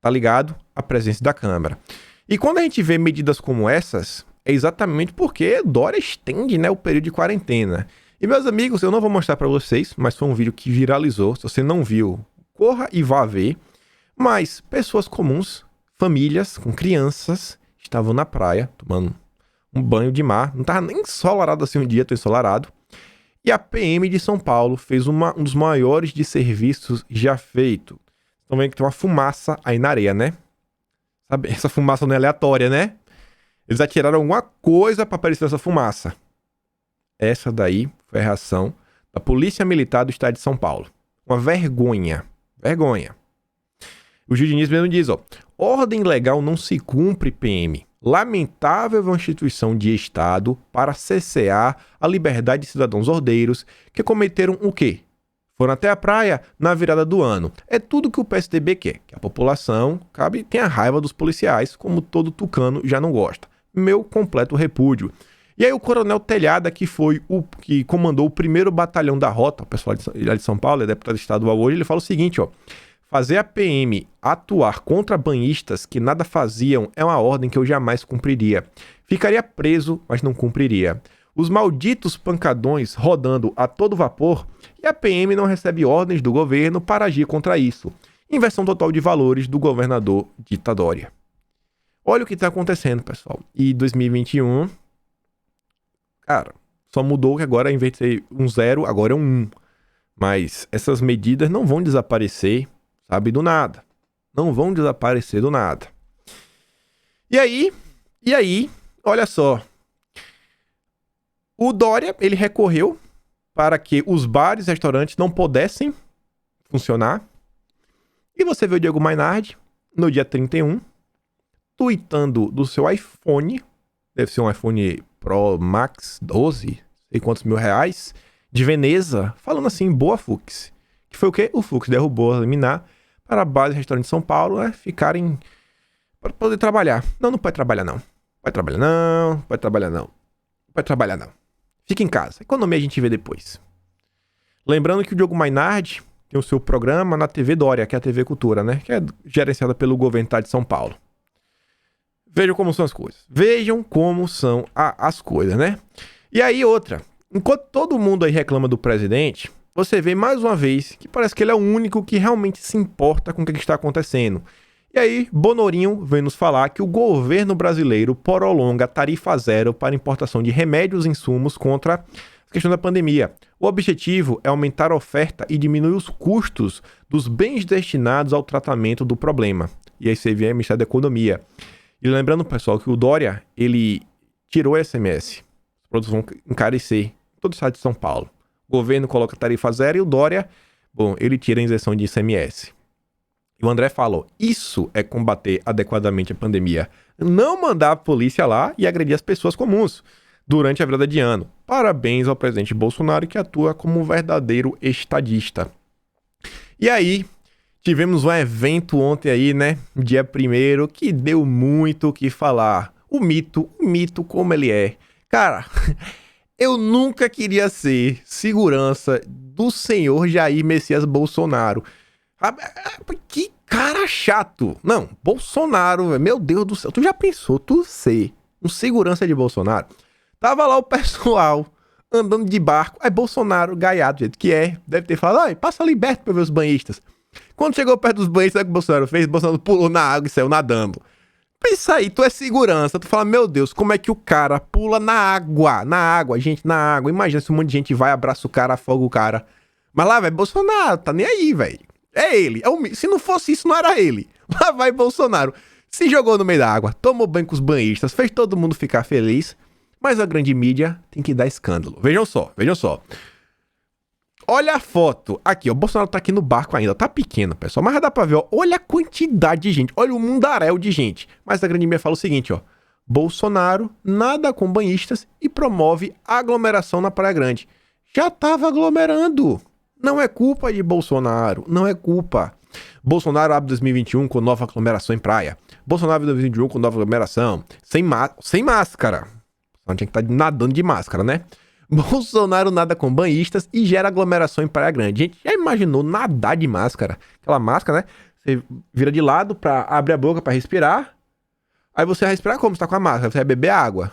Tá ligado? A presença da Câmara. E quando a gente vê medidas como essas, é exatamente porque Dória estende, né, o período de quarentena. E, meus amigos, eu não vou mostrar para vocês, mas foi um vídeo que viralizou. Se você não viu, corra e vá ver. Mas pessoas comuns, famílias com crianças, estavam na praia tomando um banho de mar. Não estava nem ensolarado assim um dia, tô ensolarado. E a PM de São Paulo fez um dos maiores de serviços já feito. Estão vendo que tem uma fumaça aí na areia, né? Sabe, essa fumaça não é aleatória, né? Eles atiraram alguma coisa para aparecer essa fumaça. Essa daí foi a reação da Polícia Militar do Estado de São Paulo. Uma vergonha. Vergonha. O Gil Diniz mesmo diz, ó. Ordem legal não se cumpre, PM. Lamentável a instituição de Estado para cercear a liberdade de cidadãos ordeiros que cometeram o quê? Foram até a praia na virada do ano. É tudo que o PSDB quer. Que a população tenha raiva dos policiais, como todo tucano já não gosta. Meu completo repúdio. E aí o Coronel Telhada, que foi o que comandou o 1º batalhão da Rota, o pessoal de São Paulo, é deputado estadual hoje, ele fala o seguinte, ó. Fazer a PM atuar contra banhistas que nada faziam é uma ordem que eu jamais cumpriria. Ficaria preso, mas não cumpriria. Os malditos pancadões rodando a todo vapor e a PM não recebe ordens do governo para agir contra isso. Inversão total de valores do governador Dita Dória. Olha o que está acontecendo, pessoal. E 2021, cara, só mudou que agora, em vez de ser um 0, agora é um 1. Mas essas medidas não vão desaparecer, sabe, do nada. Não vão desaparecer do nada. E aí, olha só. O Dória, ele recorreu para que os bares e restaurantes não pudessem funcionar. E você vê o Diego Mainardi, no dia 31, tweetando do seu iPhone, deve ser um iPhone Pro Max 12, sei quantos mil reais, de Veneza, falando assim, boa Fux. Que foi o quê? O Fux derrubou a liminar para a base do restaurante de São Paulo, né, ficarem... para poder trabalhar. Não, não pode trabalhar não. Pode trabalhar não, pode trabalhar não. Pode trabalhar não. Fica em casa. Economia a gente vê depois. Lembrando que o Diogo Mainardi tem o seu programa na TV Dória, que é a TV Cultura, né? Que é gerenciada pelo governo de São Paulo. Vejam como são as coisas. Vejam como são as coisas, né? E aí outra. Enquanto todo mundo aí reclama do presidente, você vê mais uma vez que parece que ele é o único que realmente se importa com o que está acontecendo. E aí, Bonorinho vem nos falar que o governo brasileiro prolonga tarifa zero para importação de remédios e insumos contra a questão da pandemia. O objetivo é aumentar a oferta e diminuir os custos dos bens destinados ao tratamento do problema. E aí você vê o Ministério da Economia. E lembrando, pessoal, que o Dória, ele tirou o SMS. Os produtos vão encarecer em todo o estado de São Paulo. O governo coloca tarifa zero e o Dória, bom, ele tira a isenção de ICMS. E o André falou, isso é combater adequadamente a pandemia. Não mandar a polícia lá e agredir as pessoas comuns durante a virada de ano. Parabéns ao presidente Bolsonaro, que atua como um verdadeiro estadista. E aí, tivemos um evento ontem aí, né? Dia 1º, que deu muito o que falar. O mito como ele é. Cara, eu nunca queria ser segurança do senhor Jair Messias Bolsonaro. Que cara chato. Não, Bolsonaro, meu Deus do céu. Tu já pensou, tu ser um segurança de Bolsonaro? Tava lá o pessoal andando de barco. Aí Bolsonaro, gaiado, do jeito que é, deve ter falado, ai, passa liberto pra ver os banhistas. Quando chegou perto dos banhistas, sabe o que o Bolsonaro fez? O Bolsonaro pulou na água e saiu nadando. Pensa aí, tu é segurança. Tu fala, meu Deus, como é que o cara pula na água, gente, na água. Imagina se um monte de gente vai, abraça o cara, afoga o cara. Mas lá, velho, Bolsonaro, tá nem aí, velho. É ele. Se não fosse isso, não era ele. Lá vai Bolsonaro. Se jogou no meio da água, tomou banho com os banhistas, fez todo mundo ficar feliz. Mas a grande mídia tem que dar escândalo. Vejam só. Olha a foto. Aqui, ó. O Bolsonaro tá aqui no barco ainda. Tá pequeno, pessoal. Mas já dá pra ver, ó. Olha a quantidade de gente. Olha o mundaréu de gente. Mas a grande mídia fala o seguinte, ó. Bolsonaro nada com banhistas e promove aglomeração na Praia Grande. Já tava aglomerando. Não é culpa de Bolsonaro. Não é culpa. Bolsonaro abre 2021 com nova aglomeração em praia. Bolsonaro abre 2021 com nova aglomeração. Sem máscara. Não tinha que estar nadando de máscara, né? Bolsonaro nada com banhistas e gera aglomeração em Praia Grande. Gente, já imaginou nadar de máscara? Aquela máscara, né? Você vira de lado pra abrir a boca pra respirar. Aí você vai respirar como? Você tá com a máscara. Você vai beber água.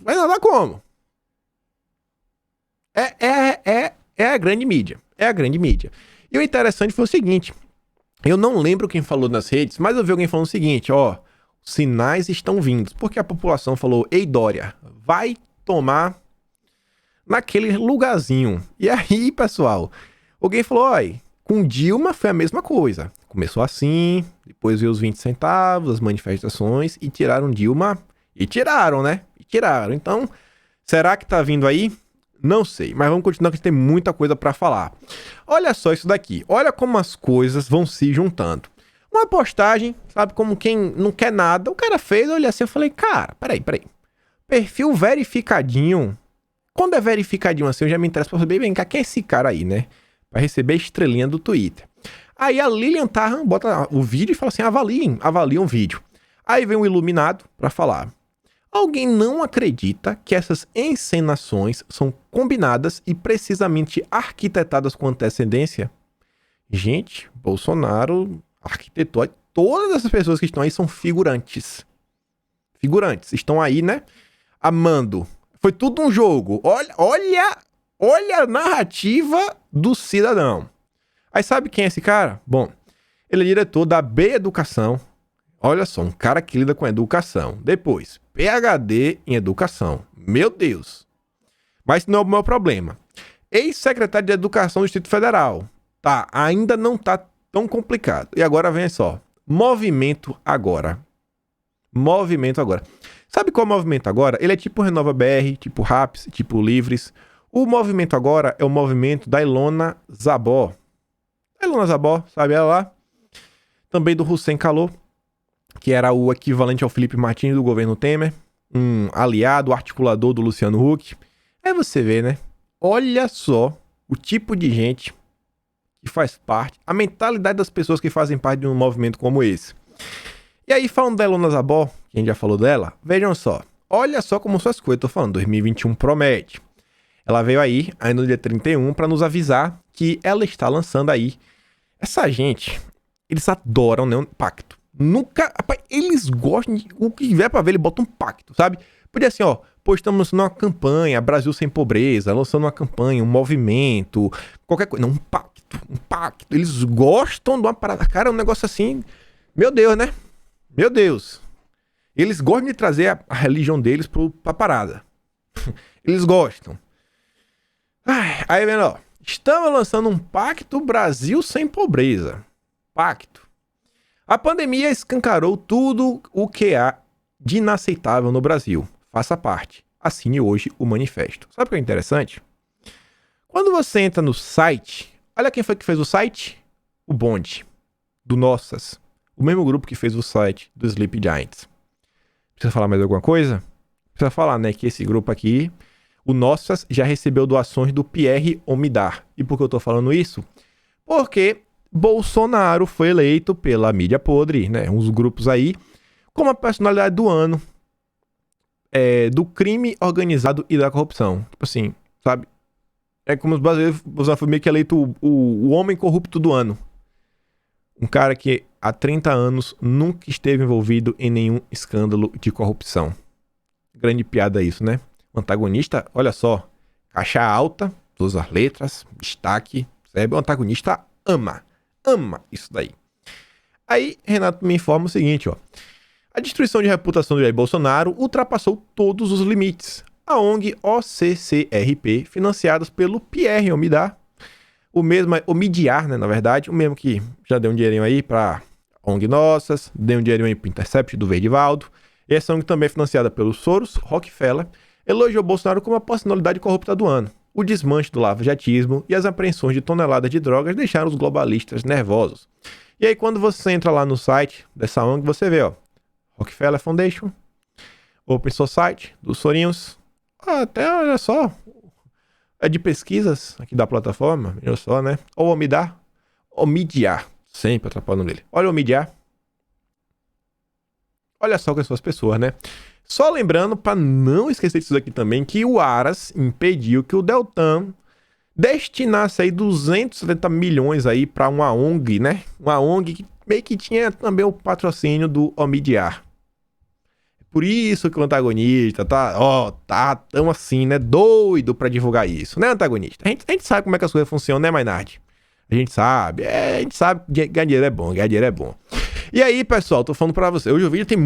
Vai nadar como? É a grande mídia. É a grande mídia. E o interessante foi o seguinte. Eu não lembro quem falou nas redes, mas eu vi alguém falando o seguinte, ó. Sinais estão vindo. Porque a população falou, ei Dória, vai tomar naquele lugarzinho. E aí, pessoal, alguém falou, olha, com Dilma foi a mesma coisa. Começou assim, depois veio os 20 centavos, as manifestações, e tiraram Dilma. E tiraram, né? E tiraram. Então, será que tá vindo aí? Não sei, mas vamos continuar que tem muita coisa pra falar. Olha só isso daqui. Olha como as coisas vão se juntando. Uma postagem, sabe, como quem não quer nada. O cara fez, eu olhei assim, eu falei, cara, peraí. Perfil verificadinho. Quando é verificadinho assim, eu já me interesso pra saber, vem cá, quem é esse cara aí, né? Vai receber a estrelinha do Twitter. Aí a Lilian Tarran bota o vídeo e fala assim, avaliem um vídeo. Aí vem um iluminado pra falar. Alguém não acredita que essas encenações são combinadas e precisamente arquitetadas com antecedência? Gente, Bolsonaro arquitetou. Todas essas pessoas que estão aí são figurantes. Estão aí, né? Amando. Foi tudo um jogo. Olha a narrativa do cidadão. Aí sabe quem é esse cara? Bom, ele é diretor da B Educação. Olha só, um cara que lida com educação. Depois, PhD em educação. Meu Deus. Mas não é o meu problema. Ex-secretário de Educação do Distrito Federal. Tá, ainda não tá tão complicado. E agora vem só. Movimento Agora. Sabe qual é o Movimento Agora? Ele é tipo Renova BR, tipo RAPS, tipo Livres. O Movimento Agora é o movimento da Ilona Zabó. Sabe ela lá? Também do Hussein Kalou, que era o equivalente ao Felipe Martins do governo Temer, um aliado, articulador do Luciano Huck. Aí você vê, né? olha só o tipo de gente que faz parte, a mentalidade das pessoas que fazem parte de um movimento como esse. E aí, falando da Ilona Zabó, que a gente já falou dela, vejam só. Olha só como são as coisas, tô falando, 2021 promete. Ela veio aí, ainda no dia 31, para nos avisar que ela está lançando aí. Essa gente, eles adoram, né, um pacto. Nunca, rapaz, eles gostam de o que vier pra ver, ele bota um pacto, sabe? Podia assim, ó, pô, estamos lançando uma campanha, Brasil Sem Pobreza, lançando uma campanha, um movimento, qualquer coisa. Não, um pacto, um pacto. Eles gostam de uma parada. Cara, é um negócio assim, meu Deus, né? Meu Deus. Eles gostam de trazer a religião deles pra parada. Eles gostam. Ai, aí, vendo, ó. Estamos lançando um pacto Brasil Sem Pobreza. Pacto. A pandemia escancarou tudo o que há de inaceitável no Brasil. Faça parte. Assine hoje o manifesto. Sabe o que é interessante? Quando você entra no site, olha quem foi que fez o site? O Bonde. Do Nossas. O mesmo grupo que fez o site do Sleep Giants. Precisa falar mais alguma coisa? Precisa falar, né, que esse grupo aqui, o Nossas, já recebeu doações do Pierre Omidar. E por que eu tô falando isso? Porque Bolsonaro foi eleito pela mídia podre, né, uns grupos aí, como a personalidade do ano do crime organizado e da corrupção. Tipo assim, sabe? É como os brasileiros, Bolsonaro foi meio que eleito o homem corrupto do ano. Um cara que há 30 anos nunca esteve envolvido em nenhum escândalo de corrupção. Grande piada isso, né? O antagonista, olha só, caixa alta, todas as letras, destaque, sabe? O antagonista ama isso daí. Aí, Renato me informa o seguinte, ó. A destruição de reputação do Jair Bolsonaro ultrapassou todos os limites. A ONG OCCRP, financiadas pelo Pierre Omidar, o mesmo, Omidyar, né, na verdade, o mesmo que já deu um dinheirinho aí pra ONG Nossas, deu um dinheirinho aí pro Intercept do Verdivaldo. Essa ONG também é financiada pelo Soros, Rockefeller, elogiou Bolsonaro como a personalidade corrupta do ano. O desmanche do lava-jatismo e as apreensões de toneladas de drogas deixaram os globalistas nervosos. E aí, quando você entra lá no site dessa ONG, você vê, ó, Rockefeller Foundation, Open Society, dos Sorinhos, até, olha só, é de pesquisas aqui da plataforma, olha só, né? Ou Omidyar, sempre atrapalhando nele. Olha o Omidyar. Olha só quem são as pessoas, né? Só lembrando, para não esquecer disso aqui também, que o Aras impediu que o Deltan destinasse aí 270 milhões aí para uma ONG, né? Uma ONG que meio que tinha também o patrocínio do Omidyar. Por isso que o antagonista tá tão assim, né? Doido pra divulgar isso, né, antagonista? A gente sabe como é que as coisas funcionam, né, Maynard? A gente sabe que ganhar dinheiro é bom. E aí, pessoal, tô falando pra você, hoje o vídeo tem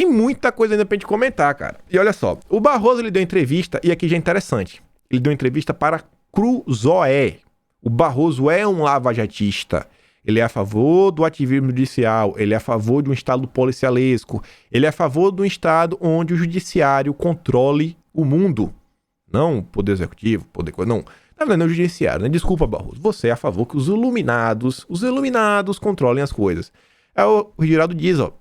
muita coisa ainda pra gente comentar, cara. E olha só, o Barroso, ele deu entrevista, e aqui já é interessante, ele deu entrevista para Cruzoé. O Barroso é um lavajatista. Ele é a favor do ativismo judicial, ele é a favor de um Estado policialesco, ele é a favor de um Estado onde o judiciário controle o mundo. Não o poder executivo, não. Na verdade, não o judiciário, né? Desculpa, Barroso. Você é a favor que os iluminados controlem as coisas. O Giraldo diz, ó,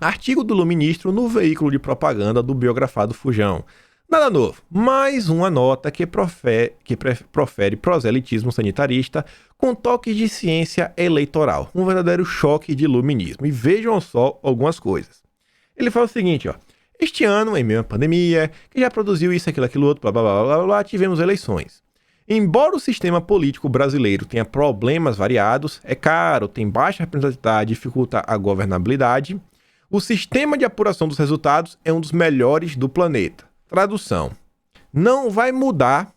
artigo do Luministro no veículo de propaganda do biografado Fujão. Nada novo, mais uma nota que profere proselitismo sanitarista com toques de ciência eleitoral. Um verdadeiro choque de iluminismo. E vejam só algumas coisas. Ele fala o seguinte, ó. Este ano, em meio à pandemia, que já produziu isso, aquilo, outro, blá, blá, blá, blá, blá, tivemos eleições. Embora o sistema político brasileiro tenha problemas variados, é caro, tem baixa representatividade, dificulta a governabilidade, o sistema de apuração dos resultados é um dos melhores do planeta. Tradução. Não vai mudar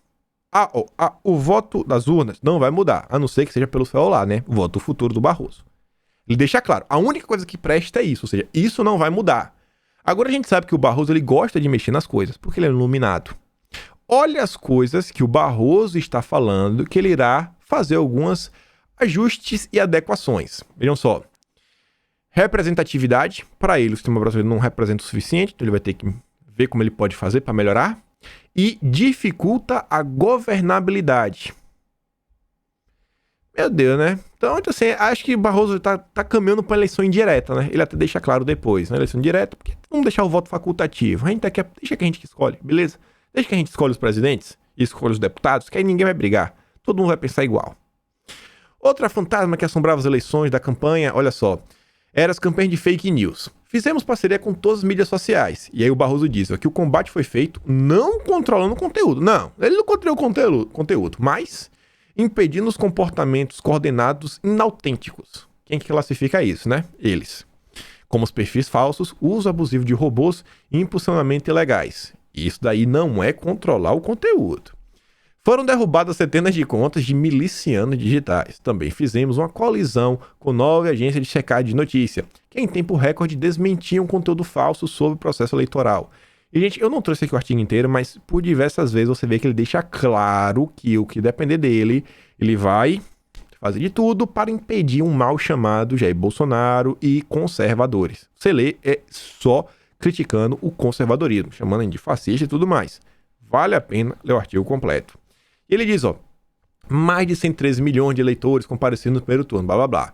o voto das urnas. Não vai mudar. A não ser que seja pelo celular, né? O voto futuro do Barroso. Ele deixa claro. A única coisa que presta é isso. Ou seja, isso não vai mudar. Agora a gente sabe que o Barroso ele gosta de mexer nas coisas. Porque ele é iluminado. Olha as coisas que o Barroso está falando. Que ele irá fazer alguns ajustes e adequações. Vejam só. Representatividade. Para ele o sistema brasileiro não representa o suficiente. Então ele vai ter que ver como ele pode fazer para melhorar, e dificulta a governabilidade. Meu Deus, né? Então, assim, acho que o Barroso tá caminhando para eleição indireta, né? Ele até deixa claro depois, né? Eleição indireta, porque vamos deixar o voto facultativo. A gente deixa que a gente escolhe, beleza? Deixa que a gente escolhe os presidentes. e escolha os deputados, que aí ninguém vai brigar. Todo mundo vai pensar igual. Outra fantasma que assombrava as eleições da campanha, olha só, eram as campanhas de fake news. Fizemos parceria com todas as mídias sociais. E aí o Barroso diz ó, que o combate foi feito não controlando o conteúdo. Não, ele não controlou o conteúdo, mas impedindo os comportamentos coordenados inautênticos. Quem que classifica isso, né? Eles. Como os perfis falsos, uso abusivo de robôs e impulsionamento ilegais. Isso daí não é controlar o conteúdo. Foram derrubadas centenas de contas de milicianos digitais. Também fizemos uma colisão com 9 agências de checagem de notícia, que em tempo recorde desmentiam conteúdo falso sobre o processo eleitoral. E, gente, eu não trouxe aqui o artigo inteiro, mas por diversas vezes você vê que ele deixa claro que o que depender dele, ele vai fazer de tudo para impedir um mal chamado Jair Bolsonaro e conservadores. Você lê, é só criticando o conservadorismo, chamando de fascista e tudo mais. Vale a pena ler o artigo completo. E ele diz, ó, mais de 113 milhões de eleitores comparecendo no primeiro turno, blá blá blá.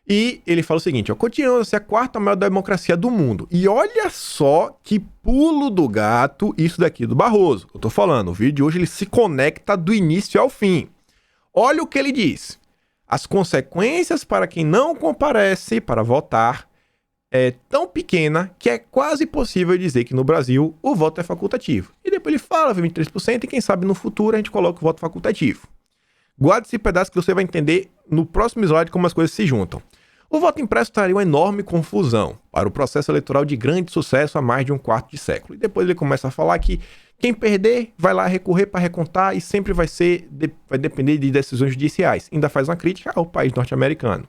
E ele fala o seguinte, ó, continua-se a quarta maior democracia do mundo. E olha só que pulo do gato isso daqui do Barroso. Eu tô falando, o vídeo de hoje ele se conecta do início ao fim. Olha o que ele diz. As consequências para quem não comparece para votar é tão pequena que é quase impossível dizer que no Brasil o voto é facultativo. E depois ele fala 23% e quem sabe no futuro a gente coloca o voto facultativo. Guarde esse pedaço que você vai entender no próximo slide como as coisas se juntam. O voto impresso traria uma enorme confusão para o processo eleitoral de grande sucesso há mais de um quarto de século. E depois ele começa a falar que quem perder vai lá recorrer para recontar e sempre vai depender de decisões judiciais. Ainda faz uma crítica ao país norte-americano.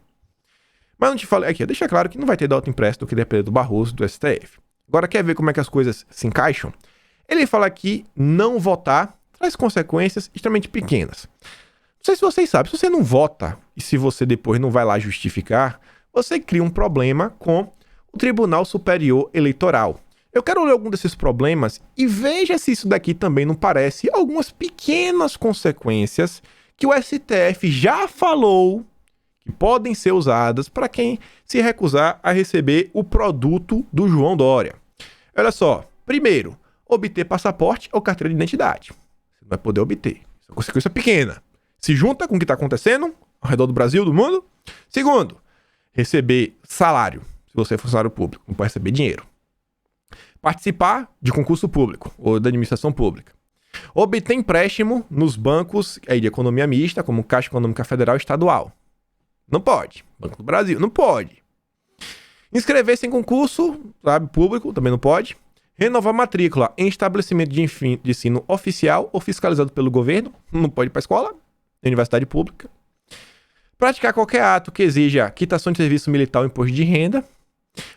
Mas não te falei aqui, deixa claro que não vai ter voto impresso do que depender do Barroso, do STF. Agora quer ver como é que as coisas se encaixam? Ele fala que não votar traz consequências extremamente pequenas. Não sei se vocês sabem, se você não vota e se você depois não vai lá justificar, você cria um problema com o Tribunal Superior Eleitoral. Eu quero ler algum desses problemas e veja se isso daqui também não parece algumas pequenas consequências que o STF já falou que podem ser usadas para quem se recusar a receber o produto do João Dória. Olha só, primeiro, obter passaporte ou carteira de identidade. Você não vai poder obter. Isso é uma consequência pequena. Se junta com o que está acontecendo ao redor do Brasil, do mundo. Segundo, receber salário, se você é funcionário público, não pode receber dinheiro. Participar de concurso público ou da administração pública. Obter empréstimo nos bancos de economia mista, como Caixa Econômica Federal e Estadual. Não pode. Banco do Brasil, não pode. Inscrever-se em concurso, público, também não pode. Renovar matrícula em estabelecimento de ensino oficial ou fiscalizado pelo governo, não pode ir para a escola, universidade pública. Praticar qualquer ato que exija quitação de serviço militar ou imposto de renda.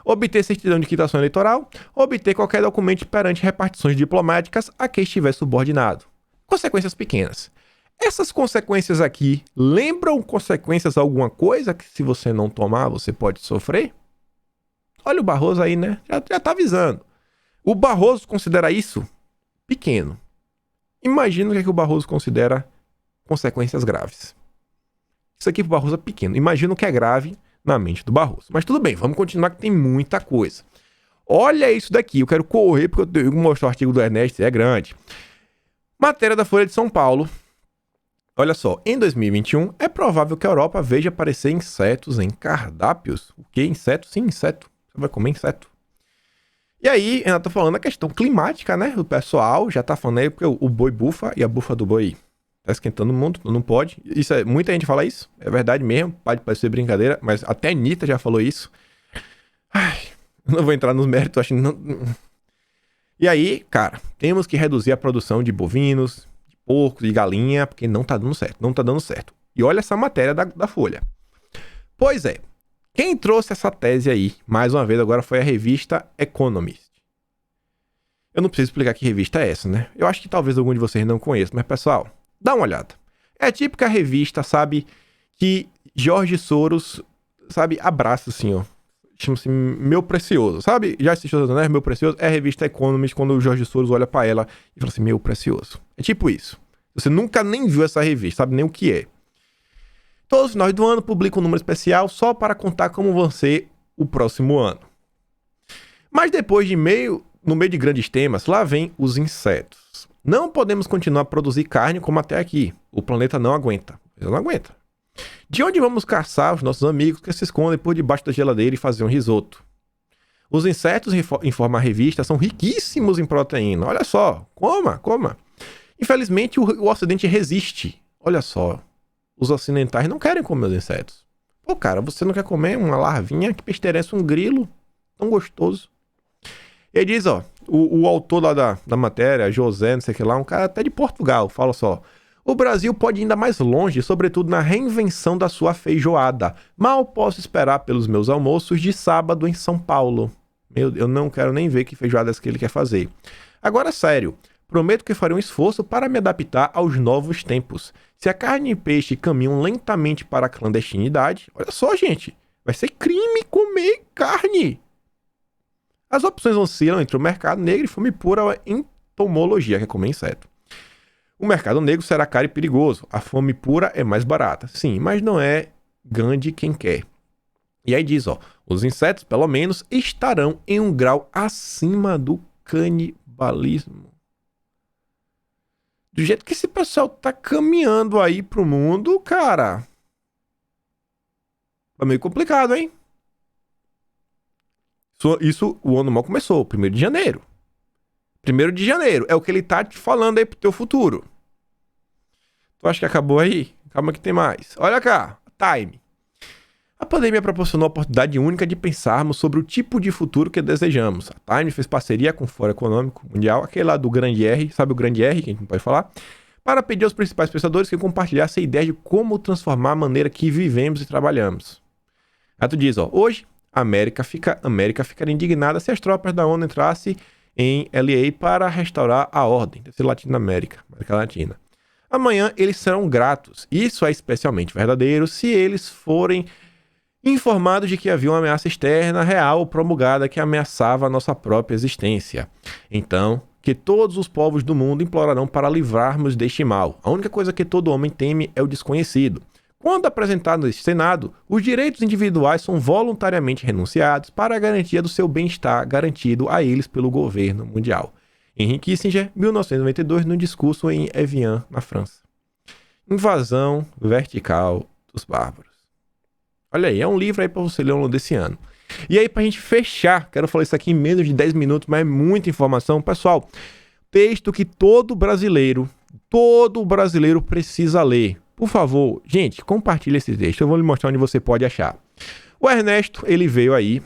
Obter certidão de quitação eleitoral. Obter qualquer documento perante repartições diplomáticas a quem estiver subordinado. Consequências pequenas. Essas consequências aqui lembram consequências a alguma coisa que se você não tomar você pode sofrer? Olha o Barroso aí, né? Já tá avisando. O Barroso considera isso pequeno. Imagina o que o Barroso considera consequências graves. Isso aqui pro Barroso é pequeno. Imagina o que é grave na mente do Barroso. Mas tudo bem, vamos continuar que tem muita coisa. Olha isso daqui, eu quero correr porque eu tenho que mostrar o artigo do Ernesto, é grande. Matéria da Folha de São Paulo. Olha só, em 2021 é provável que a Europa veja aparecer insetos em cardápios. O que? Inseto? Sim, inseto. Você vai comer inseto. E aí, ela tá falando a questão climática, né? O pessoal já tá falando aí porque o boi bufa e a bufa do boi tá esquentando o mundo, não pode. Isso muita gente fala isso, é verdade mesmo, pode parecer brincadeira, mas até a Anitta já falou isso. Ai, não vou entrar nos méritos, acho que não... E aí, cara, temos que reduzir a produção de bovinos, de porcos, de galinha, porque não tá dando certo, não tá dando certo. E olha essa matéria da Folha. Pois é, quem trouxe essa tese aí, mais uma vez agora, foi a revista Economist. Eu não preciso explicar que revista é essa, né? Eu acho que talvez algum de vocês não conheça, mas pessoal, dá uma olhada. É a típica revista, sabe, que Jorge Soros, sabe, abraça assim, ó. Chama-se Meu Precioso, sabe? Já assistiu, né? Meu Precioso é a revista Economist, quando o Jorge Soros olha pra ela e fala assim, Meu Precioso. É tipo isso. Você nunca nem viu essa revista, sabe nem o que é. Todos os finais do ano publica um número especial só para contar como vão ser o próximo ano. Mas depois no meio de grandes temas, lá vem os insetos. Não podemos continuar a produzir carne como até aqui. O planeta não aguenta. Ele não aguenta. De onde vamos caçar os nossos amigos que se escondem por debaixo da geladeira e fazer um risoto? Os insetos, informa a revista, são riquíssimos em proteína. Olha só, coma. Infelizmente, o Ocidente resiste. Olha só, os ocidentais não querem comer os insetos. Pô, cara, você não quer comer uma larvinha que pesterece um grilo tão gostoso? E aí diz, ó, o autor lá da matéria, José, não sei o que lá, um cara até de Portugal, fala só: o Brasil pode ir ainda mais longe, sobretudo na reinvenção da sua feijoada. Mal posso esperar pelos meus almoços de sábado em São Paulo. Eu não quero nem ver que feijoadas que ele quer fazer. Agora, sério, prometo que farei um esforço para me adaptar aos novos tempos. Se a carne e peixe caminham lentamente para a clandestinidade, olha só, gente, vai ser crime comer carne. As opções oscilam entre o mercado negro e fome pura entomologia, que é comer inseto. O mercado negro será caro e perigoso. A fome pura é mais barata. Sim, mas não é Gandhi quem quer. E aí diz, ó, os insetos, pelo menos, estarão em um grau acima do canibalismo. Do jeito que esse pessoal tá caminhando aí pro mundo, cara, tá meio complicado, hein? Isso o ano mal começou, 1º de janeiro. 1º de janeiro, é o que ele tá te falando aí pro teu futuro. Tu acha que acabou aí? Calma que tem mais. Olha cá, time. A pandemia proporcionou a oportunidade única de pensarmos sobre o tipo de futuro que desejamos. A Time fez parceria com o Fórum Econômico Mundial, aquele lá do Grande R, sabe o Grande R, que a gente não pode falar, para pedir aos principais pensadores que compartilhassem a ideia de como transformar a maneira que vivemos e trabalhamos. Aí tu diz, ó, hoje a América ficaria indignada se as tropas da ONU entrassem em LA para restaurar a ordem, deve ser América Latina. Amanhã eles serão gratos. Isso é especialmente verdadeiro se eles forem informados de que havia uma ameaça externa real ou promulgada que ameaçava a nossa própria existência. Então, que todos os povos do mundo implorarão para livrarmos deste mal. A única coisa que todo homem teme é o desconhecido. Quando apresentado neste Senado, os direitos individuais são voluntariamente renunciados para a garantia do seu bem-estar garantido a eles pelo governo mundial. Henry Kissinger, 1992, no discurso em Evian, na França. Invasão vertical dos bárbaros. Olha aí, é um livro aí para você ler ao longo desse ano. E aí, pra gente fechar, quero falar isso aqui em menos de 10 minutos, mas é muita informação. Pessoal, texto que todo brasileiro precisa ler. Por favor, gente, compartilhe esse texto. Eu vou lhe mostrar onde você pode achar. O Ernesto, ele veio aí,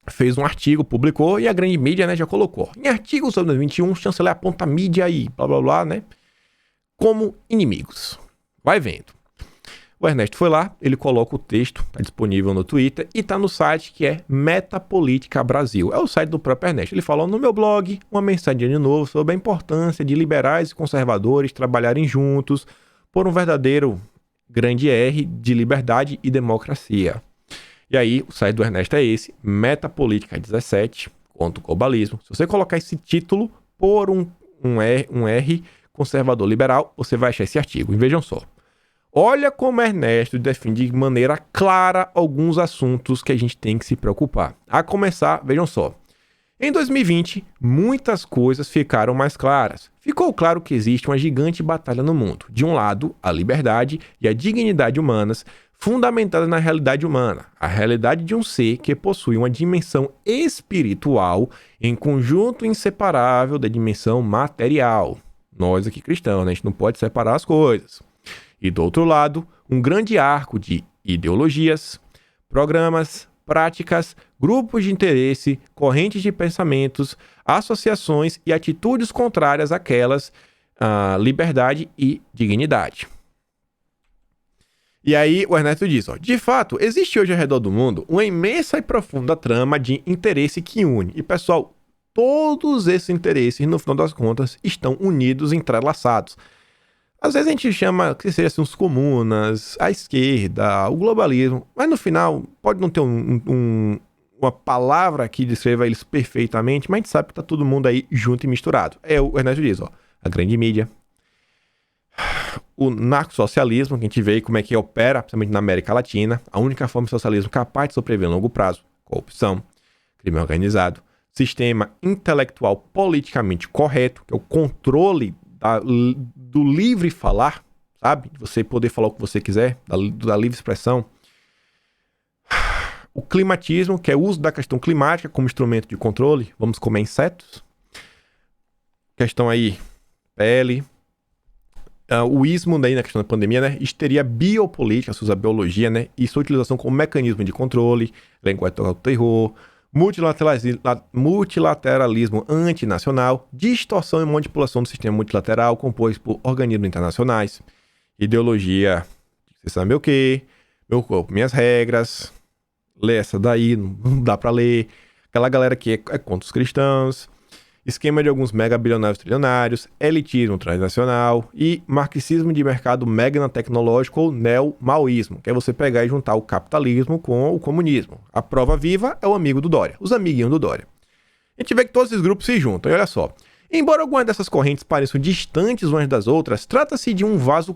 fez um artigo, publicou, e a grande mídia, né, já colocou. Em artigo sobre 2021, chanceler aponta a mídia aí, blá, blá, blá, né, como inimigos. Vai vendo. O Ernesto foi lá, ele coloca o texto, está disponível no Twitter e está no site que é Metapolítica Brasil. É o site do próprio Ernesto. Ele falou no meu blog uma mensagem de ano novo sobre a importância de liberais e conservadores trabalharem juntos por um verdadeiro grande R de liberdade e democracia. E aí, o site do Ernesto é esse, Metapolítica17, contra o globalismo. Se você colocar esse título por um R conservador liberal, você vai achar esse artigo. E vejam só. Olha como Ernesto defende de maneira clara alguns assuntos que a gente tem que se preocupar. A começar, vejam só. Em 2020, muitas coisas ficaram mais claras. Ficou claro que existe uma gigante batalha no mundo. De um lado, a liberdade e a dignidade humanas, fundamentadas na realidade humana. A realidade de um ser que possui uma dimensão espiritual em conjunto inseparável da dimensão material. Nós aqui cristãos, né? A gente não pode separar as coisas. E do outro lado, um grande arco de ideologias, programas, práticas, grupos de interesse, correntes de pensamentos, associações e atitudes contrárias àquelas à liberdade e dignidade. E aí o Ernesto diz, ó, de fato, existe hoje ao redor do mundo uma imensa e profunda trama de interesse que une. E pessoal, todos esses interesses, no final das contas, estão unidos, entrelaçados. Às vezes a gente chama que seja assim, os comunas, a esquerda, o globalismo, mas no final pode não ter uma palavra que descreva eles perfeitamente, mas a gente sabe que tá todo mundo aí junto e misturado. É o Ernesto diz, ó, a grande mídia, o narco-socialismo, que a gente vê como é que opera, principalmente na América Latina, a única forma de socialismo capaz de sobreviver a longo prazo, corrupção, crime organizado, sistema intelectual politicamente correto, que é o controle do livre falar, sabe? De você poder falar o que você quiser, da livre expressão. O climatismo, que é o uso da questão climática como instrumento de controle. Vamos comer insetos. Questão aí, pele. O ismo daí na questão da pandemia, né? Histeria biopolítica, se usa biologia, né? E sua utilização como mecanismo de controle, linguagem do terror, multilateralismo antinacional, distorção e manipulação do sistema multilateral composto por organismos internacionais, ideologia, você sabe o quê? Meu corpo, minhas regras, lê essa daí, não dá pra ler, aquela galera que é contra os cristãos, esquema de alguns megabilionários trilionários, elitismo transnacional e marxismo de mercado meganotecnológico ou neo-maoísmo, que é você pegar e juntar o capitalismo com o comunismo. A prova viva é o amigo do Dória, os amiguinhos do Dória. A gente vê que todos esses grupos se juntam, e olha só. Embora algumas dessas correntes pareçam distantes umas das outras, trata-se de um vasos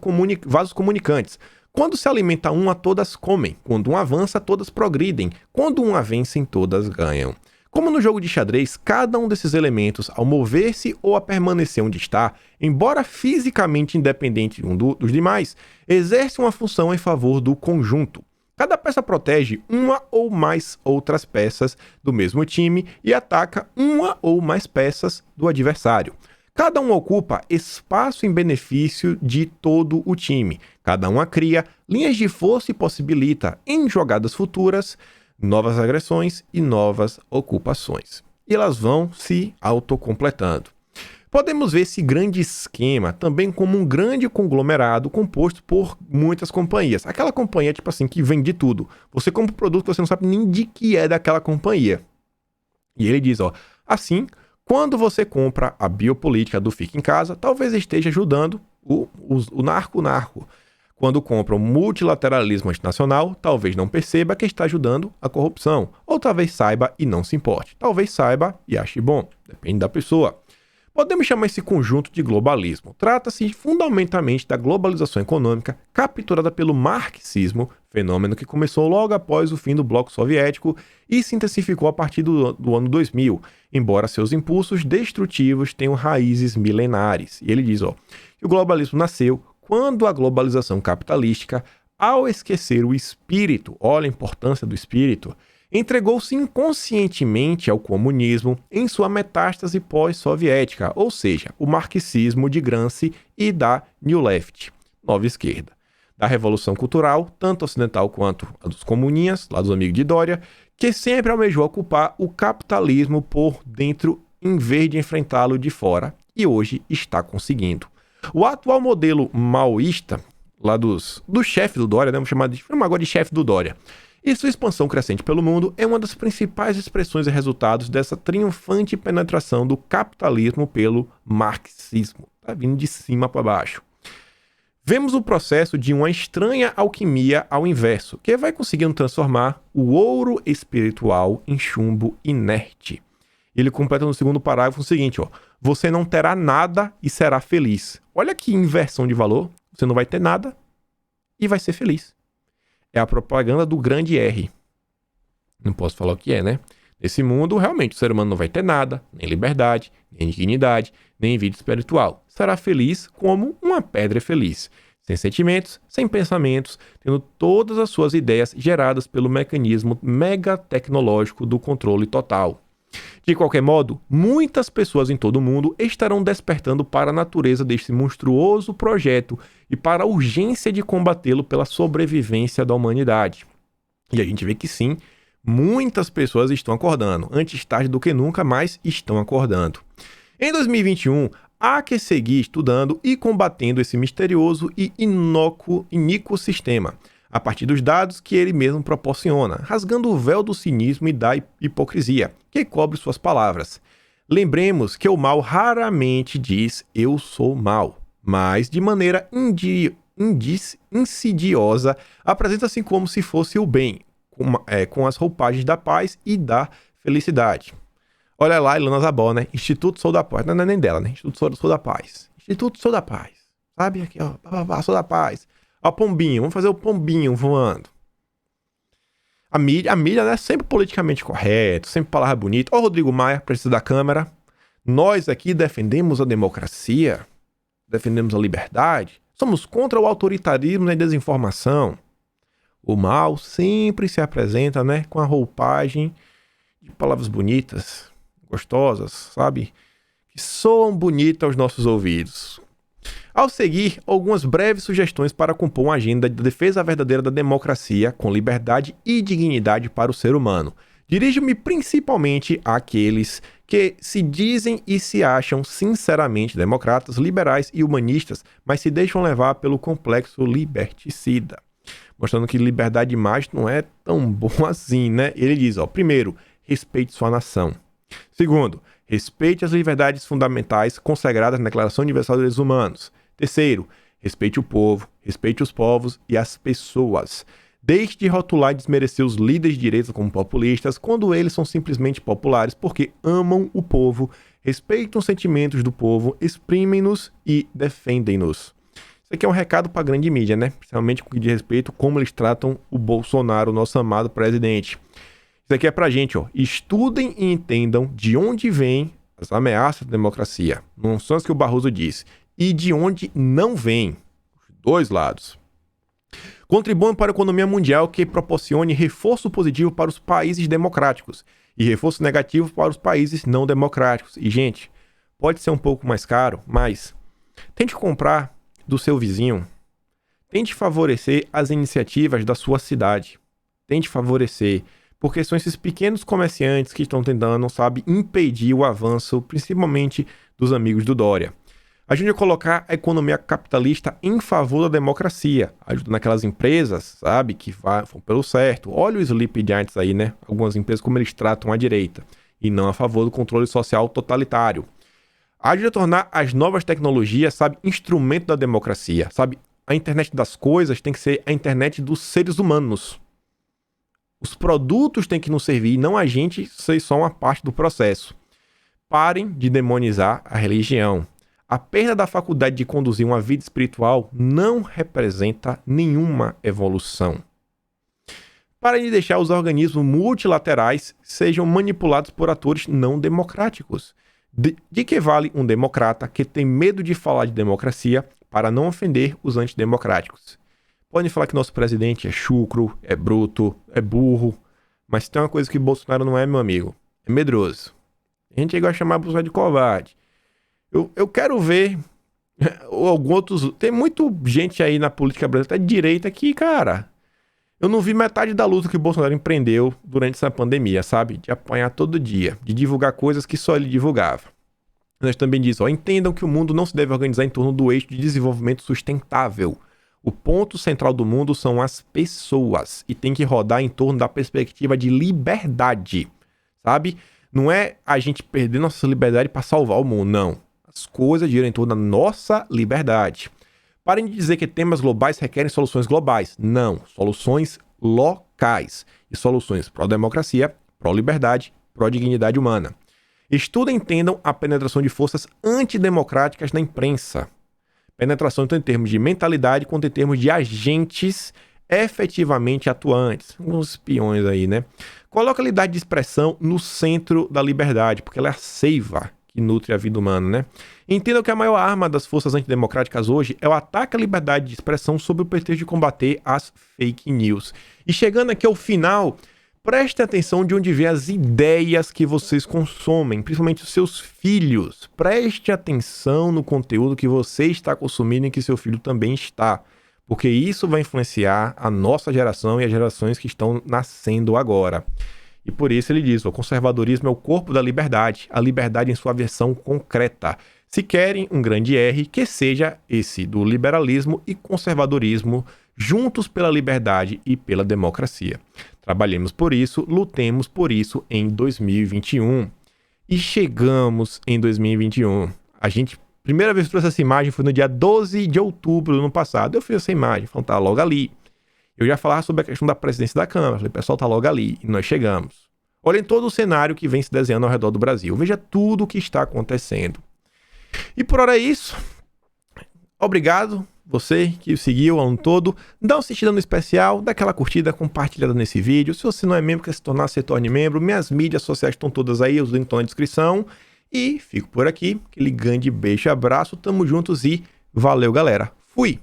comunicantes. Quando se alimenta uma, todas comem. Quando um avança, todas progridem. Quando uma vencem, todas ganham. Como no jogo de xadrez, cada um desses elementos, ao mover-se ou a permanecer onde está, embora fisicamente independente dos demais, exerce uma função em favor do conjunto. Cada peça protege uma ou mais outras peças do mesmo time e ataca uma ou mais peças do adversário. Cada um ocupa espaço em benefício de todo o time. Cada uma cria linhas de força e possibilita, em jogadas futuras, novas agressões e novas ocupações. E elas vão se autocompletando. Podemos ver esse grande esquema também como um grande conglomerado composto por muitas companhias. Aquela companhia, tipo assim, que vende tudo. Você compra um produto que você não sabe nem de que é daquela companhia. E ele diz, assim, quando você compra a biopolítica do Fica em Casa, talvez esteja ajudando o narco. Quando compra o multilateralismo internacional, talvez não perceba que está ajudando a corrupção. Ou talvez saiba e não se importe. Talvez saiba e ache bom. Depende da pessoa. Podemos chamar esse conjunto de globalismo. Trata-se fundamentalmente da globalização econômica capturada pelo marxismo, fenômeno que começou logo após o fim do bloco soviético e se intensificou a partir do ano 2000, embora seus impulsos destrutivos tenham raízes milenares. E ele diz que o globalismo nasceu quando a globalização capitalística, ao esquecer o espírito, olha a importância do espírito, entregou-se inconscientemente ao comunismo em sua metástase pós-soviética, ou seja, o marxismo de Gramsci e da New Left, nova esquerda. Da revolução cultural, tanto ocidental quanto a dos comuninhas, lá dos amigos de Dória, que sempre almejou ocupar o capitalismo por dentro em vez de enfrentá-lo de fora, e hoje está conseguindo. O atual modelo maoísta, lá do chefe do Dória, vamos chamar agora de chefe do Dória, e sua expansão crescente pelo mundo é uma das principais expressões e resultados dessa triunfante penetração do capitalismo pelo marxismo. Está vindo de cima para baixo. Vemos o processo de uma estranha alquimia ao inverso, que vai conseguindo transformar o ouro espiritual em chumbo inerte. Ele completa no segundo parágrafo o seguinte, você não terá nada e será feliz. Olha que inversão de valor, você não vai ter nada e vai ser feliz. É a propaganda do grande R. Não posso falar o que é, né? Nesse mundo, realmente, o ser humano não vai ter nada, nem liberdade, nem dignidade, nem vida espiritual. Será feliz como uma pedra feliz. Sem sentimentos, sem pensamentos, tendo todas as suas ideias geradas pelo mecanismo megatecnológico do controle total. De qualquer modo, muitas pessoas em todo o mundo estarão despertando para a natureza deste monstruoso projeto e para a urgência de combatê-lo pela sobrevivência da humanidade. E a gente vê que sim, muitas pessoas estão acordando. Antes tarde do que nunca, mas estão acordando. Em 2021, há que seguir estudando e combatendo esse misterioso e iníquo sistema, a partir dos dados que ele mesmo proporciona, rasgando o véu do cinismo e da hipocrisia, que cobre suas palavras. Lembremos que o mal raramente diz eu sou mal, mas de maneira insidiosa apresenta-se como se fosse o bem, com as roupagens da paz e da felicidade. Olha lá, Ilana Zabó, né? Instituto Sou da Paz. Não é nem dela, né? Instituto Sou da Paz. Instituto Sou da Paz. Sabe? Aqui, Sou da Paz. Ó, pombinho, vamos fazer o pombinho voando. A mídia, né, sempre politicamente correto, sempre palavra bonita. Ó, Rodrigo Maia, presidente da Câmara. Nós aqui defendemos a democracia. defendemos a liberdade, somos contra o autoritarismo e a desinformação. O mal sempre se apresenta, né, com a roupagem de palavras bonitas, gostosas, sabe? Que soam bonitas aos nossos ouvidos. Ao seguir, algumas breves sugestões para compor uma agenda de defesa verdadeira da democracia com liberdade e dignidade para o ser humano. Dirijo-me principalmente àqueles que se dizem e se acham sinceramente democratas, liberais e humanistas, mas se deixam levar pelo complexo liberticida. Mostrando que liberdade de imagem não é tão bom assim, né? Ele diz, primeiro, respeite sua nação. Segundo, respeite as liberdades fundamentais consagradas na Declaração Universal dos Direitos Humanos. Terceiro, respeite o povo, respeite os povos e as pessoas. Deixe de rotular e desmerecer os líderes de direita como populistas, quando eles são simplesmente populares porque amam o povo, respeitam os sentimentos do povo, exprimem-nos e defendem-nos. Isso aqui é um recado para a grande mídia, né? Principalmente com o que diz respeito como eles tratam o Bolsonaro, o nosso amado presidente. Isso aqui é pra gente, estudem e entendam de onde vêm as ameaças da democracia. Não são as que o Barroso disse. E de onde não vêm. Os dois lados. Contribuam para a economia mundial que proporcione reforço positivo para os países democráticos e reforço negativo para os países não democráticos. E, gente, pode ser um pouco mais caro, mas tente comprar do seu vizinho. Tente favorecer as iniciativas da sua cidade. Tente favorecer, porque são esses pequenos comerciantes que estão tentando, impedir o avanço, principalmente dos amigos do Dória. Ajude a colocar a economia capitalista em favor da democracia, ajudando aquelas empresas, que vão pelo certo. Olha o Sleep Giants aí, né? Algumas empresas como eles tratam a direita, e não a favor do controle social totalitário. Ajude a tornar as novas tecnologias, instrumento da democracia, A internet das coisas tem que ser a internet dos seres humanos. Os produtos têm que nos servir, não a gente ser só uma parte do processo. Parem de demonizar a religião. A perda da faculdade de conduzir uma vida espiritual não representa nenhuma evolução. Parem de deixar os organismos multilaterais sejam manipulados por atores não democráticos. De que vale um democrata que tem medo de falar de democracia para não ofender os antidemocráticos? Podem falar que nosso presidente é chucro, é bruto, é burro, mas tem uma coisa que Bolsonaro não é, meu amigo, é medroso. A gente gosta de chamar Bolsonaro de covarde. Eu quero ver alguns outros... Tem muita gente aí na política brasileira, até de direita, que, cara... Eu não vi metade da luta que o Bolsonaro empreendeu durante essa pandemia, De apanhar todo dia, de divulgar coisas que só ele divulgava. Nós também diz, entendam que o mundo não se deve organizar em torno do eixo de desenvolvimento sustentável. O ponto central do mundo são as pessoas e tem que rodar em torno da perspectiva de liberdade, Não é a gente perder nossa liberdade para salvar o mundo, não. As coisas giram em torno da nossa liberdade. Parem de dizer que temas globais requerem soluções globais. Não, soluções locais. E soluções pró-democracia, pró-liberdade, pró-dignidade humana. Estudem e entendam a penetração de forças antidemocráticas na imprensa. Penetração tanto em termos de mentalidade quanto em termos de agentes efetivamente atuantes. Uns espiões aí, né? Coloca a liberdade de expressão no centro da liberdade, porque ela é a seiva que nutre a vida humana, né? Entendam que a maior arma das forças antidemocráticas hoje é o ataque à liberdade de expressão sob o pretexto de combater as fake news. E chegando aqui ao final, preste atenção de onde vêm as ideias que vocês consomem, principalmente os seus filhos. Preste atenção no conteúdo que você está consumindo e que seu filho também está, porque isso vai influenciar a nossa geração e as gerações que estão nascendo agora. E por isso ele diz, o conservadorismo é o corpo da liberdade, a liberdade em sua versão concreta. Se querem um grande R, que seja esse do liberalismo e conservadorismo, juntos pela liberdade e pela democracia. Trabalhemos por isso, lutemos por isso em 2021. E chegamos em 2021. Primeira vez que trouxe essa imagem foi no dia 12 de outubro do ano passado. Eu fiz essa imagem, falando, tá logo ali. Eu já falava sobre a questão da presidência da Câmara. Falei, pessoal, tá logo ali. E nós chegamos. Olhem todo o cenário que vem se desenhando ao redor do Brasil. Veja tudo o que está acontecendo. E por hora é isso. Obrigado, você que seguiu ao ano todo. Dá uma assistida no especial, dá aquela curtida, compartilhada nesse vídeo. Se você não é membro, quer se tornar, se torne membro. Minhas mídias sociais estão todas aí, os links estão na descrição. E fico por aqui. Aquele grande beijo e abraço. Tamo juntos e Valeu, galera. Fui!